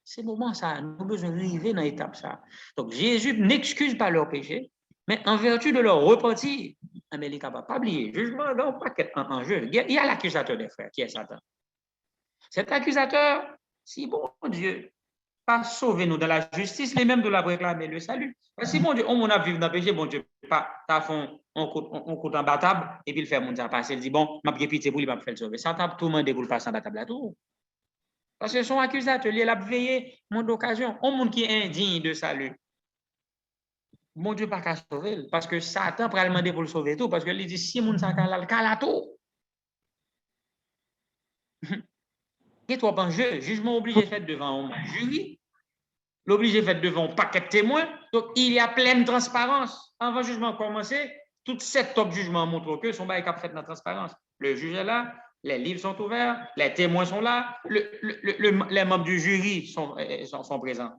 C'est moment ça, nous avons besoin d'arriver dans l'étape ça. Donc Jésus n'excuse pas leur péché, mais en vertu de leur repentir, mais il est capable pas oublier. Jugement, non, pas en jeu. Il y a l'accusateur des frères, qui est Satan. Cet accusateur, si bon Dieu, pas sauver nous dans la justice, les mêmes de la réclamer le salut. Si bon Dieu, on a vécu dans le péché, bon Dieu, pas, t'as fond, on coûte en battable, et puis il fait mon Dieu passer, il dit, bon, m'a bien pitié pour lui, m'a fait le sauver. Satan, tout le monde déboule pas sans battable à tout. Parce que son accusateur, il a veillé, mon occasion, un monde qui est indigne de salut. Mon Dieu, pas qu'à sauver, parce que Satan peut le demander pour le sauver tout, parce que lui dit, si mon Satan a le cas tout. Et toi, ben, jugement obligé fait devant un jury, l'obligé fait devant un paquet de témoins, donc il y a pleine transparence. Avant le jugement commencer, toutes 7 top jugements montrent que son bail est fait dans la transparence. Le juge est là, les livres sont ouverts, les témoins sont là, les membres du jury sont présents.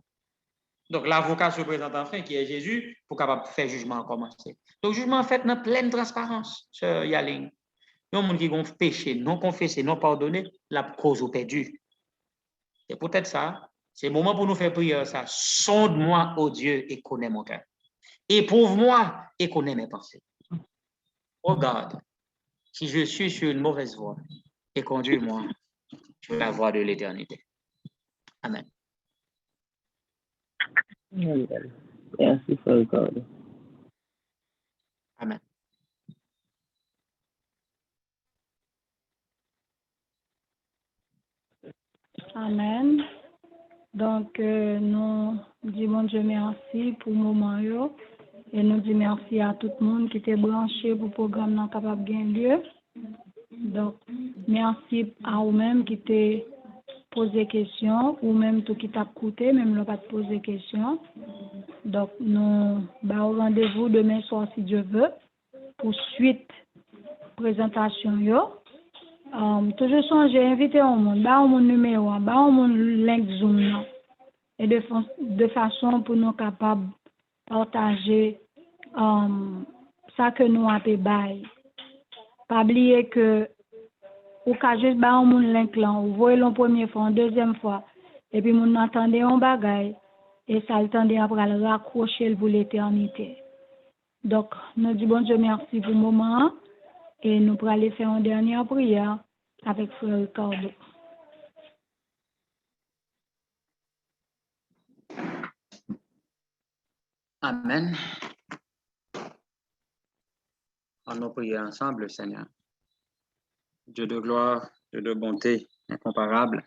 Donc l'avocat se présente enfin, qui est Jésus, pour capable faire jugement commencer. Donc jugement fait dans pleine transparence, Sœur Yaling. Il y a des gens qui ont péché, non confessé, non pardonné, la cause au perdu. C'est peut-être ça. C'est le moment pour nous faire prier ça. Sonde-moi, ô Dieu, et connais mon cœur. Éprouve-moi et connais mes pensées. Regarde si je suis sur une mauvaise voie et conduis-moi sur la voie de l'éternité. Amen. Merci, Frère Ricardo. Amen. Amen. Donc, nous disons Dieu merci pour le moment. Et nous disons merci à tout le monde qui était branché pour le programme non capable de gagner lieu. Donc, merci à vous-même qui t'ai posé questions, ou même tout qui t'a coûté, même ne pas te poser questions. Donc, nous avons rendez-vous demain soir si Dieu veut, pour suite présentation. Toujours songer, inviter au monde, mon numéro, mon link Zoom, et de façon pour nous capables de partager ça que nous avons bail. Pas oublier que ou ka juste mon link là, ou voyez la première fois, une deuxième fois, et puis mon entendez un bagay, et ça le tendez après le raccrocher pour l'éternité. Donc, nous disons bon Dieu merci pour le moment, et nous pourrons aller faire une dernière prière avec Frère Ricardo. Amen. On nous prier ensemble, Seigneur. Dieu de gloire, Dieu de bonté incomparable,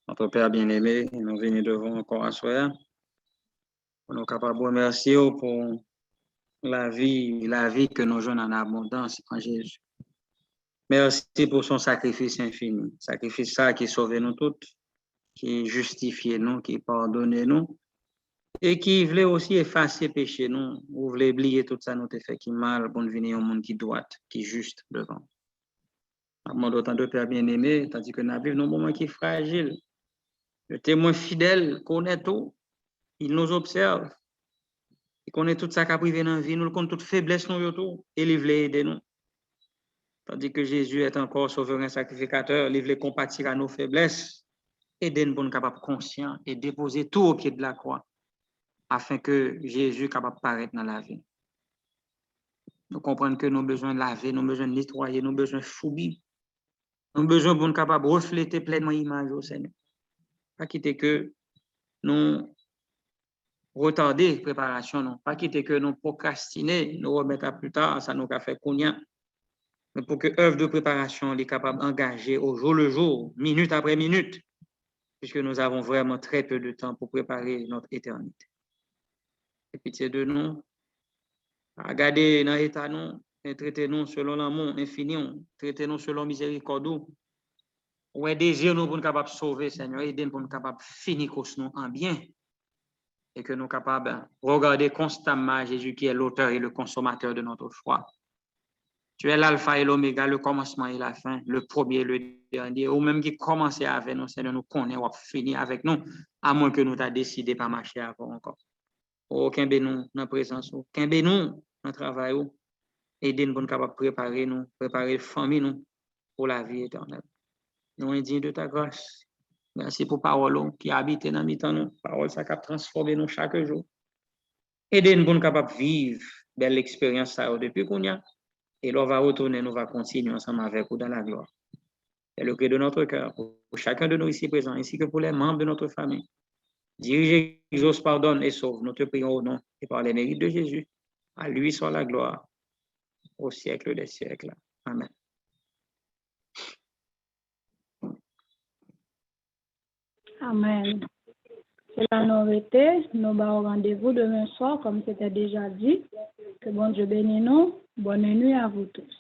notre Père bien-aimé, nous venons devant encore à soir. Nous sommes capables de remercier pour la vie que nous jeunes en abondance en Jésus. Merci pour son sacrifice infini, sacrifice ça qui sauve nous toutes, qui justifie nous, qui pardonne nous, et qui voulait aussi effacer péché nous, ou voulait oublier tout ça nous te fait qui mal pour venir au monde qui droit, qui juste devant. Nous d'autant de Père bien-aimé, tandis que nous vivons un moment qui est fragile. Le témoin fidèle connaît tout, il nous observe, il connaît tout ça qui a privé dans la vie, nous connaît toute faiblesse nous tout, et il veut aider nous. Tandis que Jésus est encore souverain sacrificateur, il veut compatir à nos faiblesses, aider nous pour nous capables conscients et déposer tout au pied de la croix, afin que Jésus soit capable de paraître dans la vie. Nous comprenons que nous avons besoin de laver, nous avons besoin de nettoyer, nous avons besoin de fouiller. Nous avons besoin de capable refléter pleinement l'image au Seigneur. Pas quitter que nous retarder la préparation, non. Pas quitter que nous procrastiner, nous remettre à plus tard, ça nous a fait cognac. Mais pour que l'œuvre de préparation est capable d'engager au jour le jour, minute après minute, puisque nous avons vraiment très peu de temps pour préparer notre éternité. Et pitié de nous, regardez dans l'état nous, et traitez-nous selon l'amour infini, traitez-nous selon miséricorde. Ou est désir nous pour nous capables de sauver, Seigneur, aidez-nous pour nous capables de finir nous en bien. Et que nous sommes capables de regarder constamment Jésus qui est l'auteur et le consommateur de notre foi. Tu es l'alpha et l'oméga, le commencement et la fin, le premier et le dernier, ou même qui commençait avec nous, Seigneur, nous connaît ou fini avec nous, à moins que nous t'as décidé pas marcher avant encore. Aucun bénou dans la présence, aucun bénou dans le travail, aidez-nous pour nous capables de préparer la famille nous pour la vie éternelle. Nous indignons de ta grâce. Merci pour parole qui habite dans nos temps, parole ça qui a transformé nous chaque jour. Aidez-nous pour nous capables de vivre belle expérience ça depuis qu'on y a. Et l'on va retourner, nous va continuer ensemble avec vous dans la gloire. C'est le cri de notre cœur pour chacun de nous ici présents, ainsi que pour les membres de notre famille. Dirige, exauce, pardonne et sauve. Nous te prions au nom et par les mérites de Jésus. À lui soit la gloire au siècle des siècles. Amen. Amen. Cela nous été, nous avons rendez-vous demain soir, comme c'était déjà dit. Que bon Dieu bénisse nous. Bonne nuit à vous tous.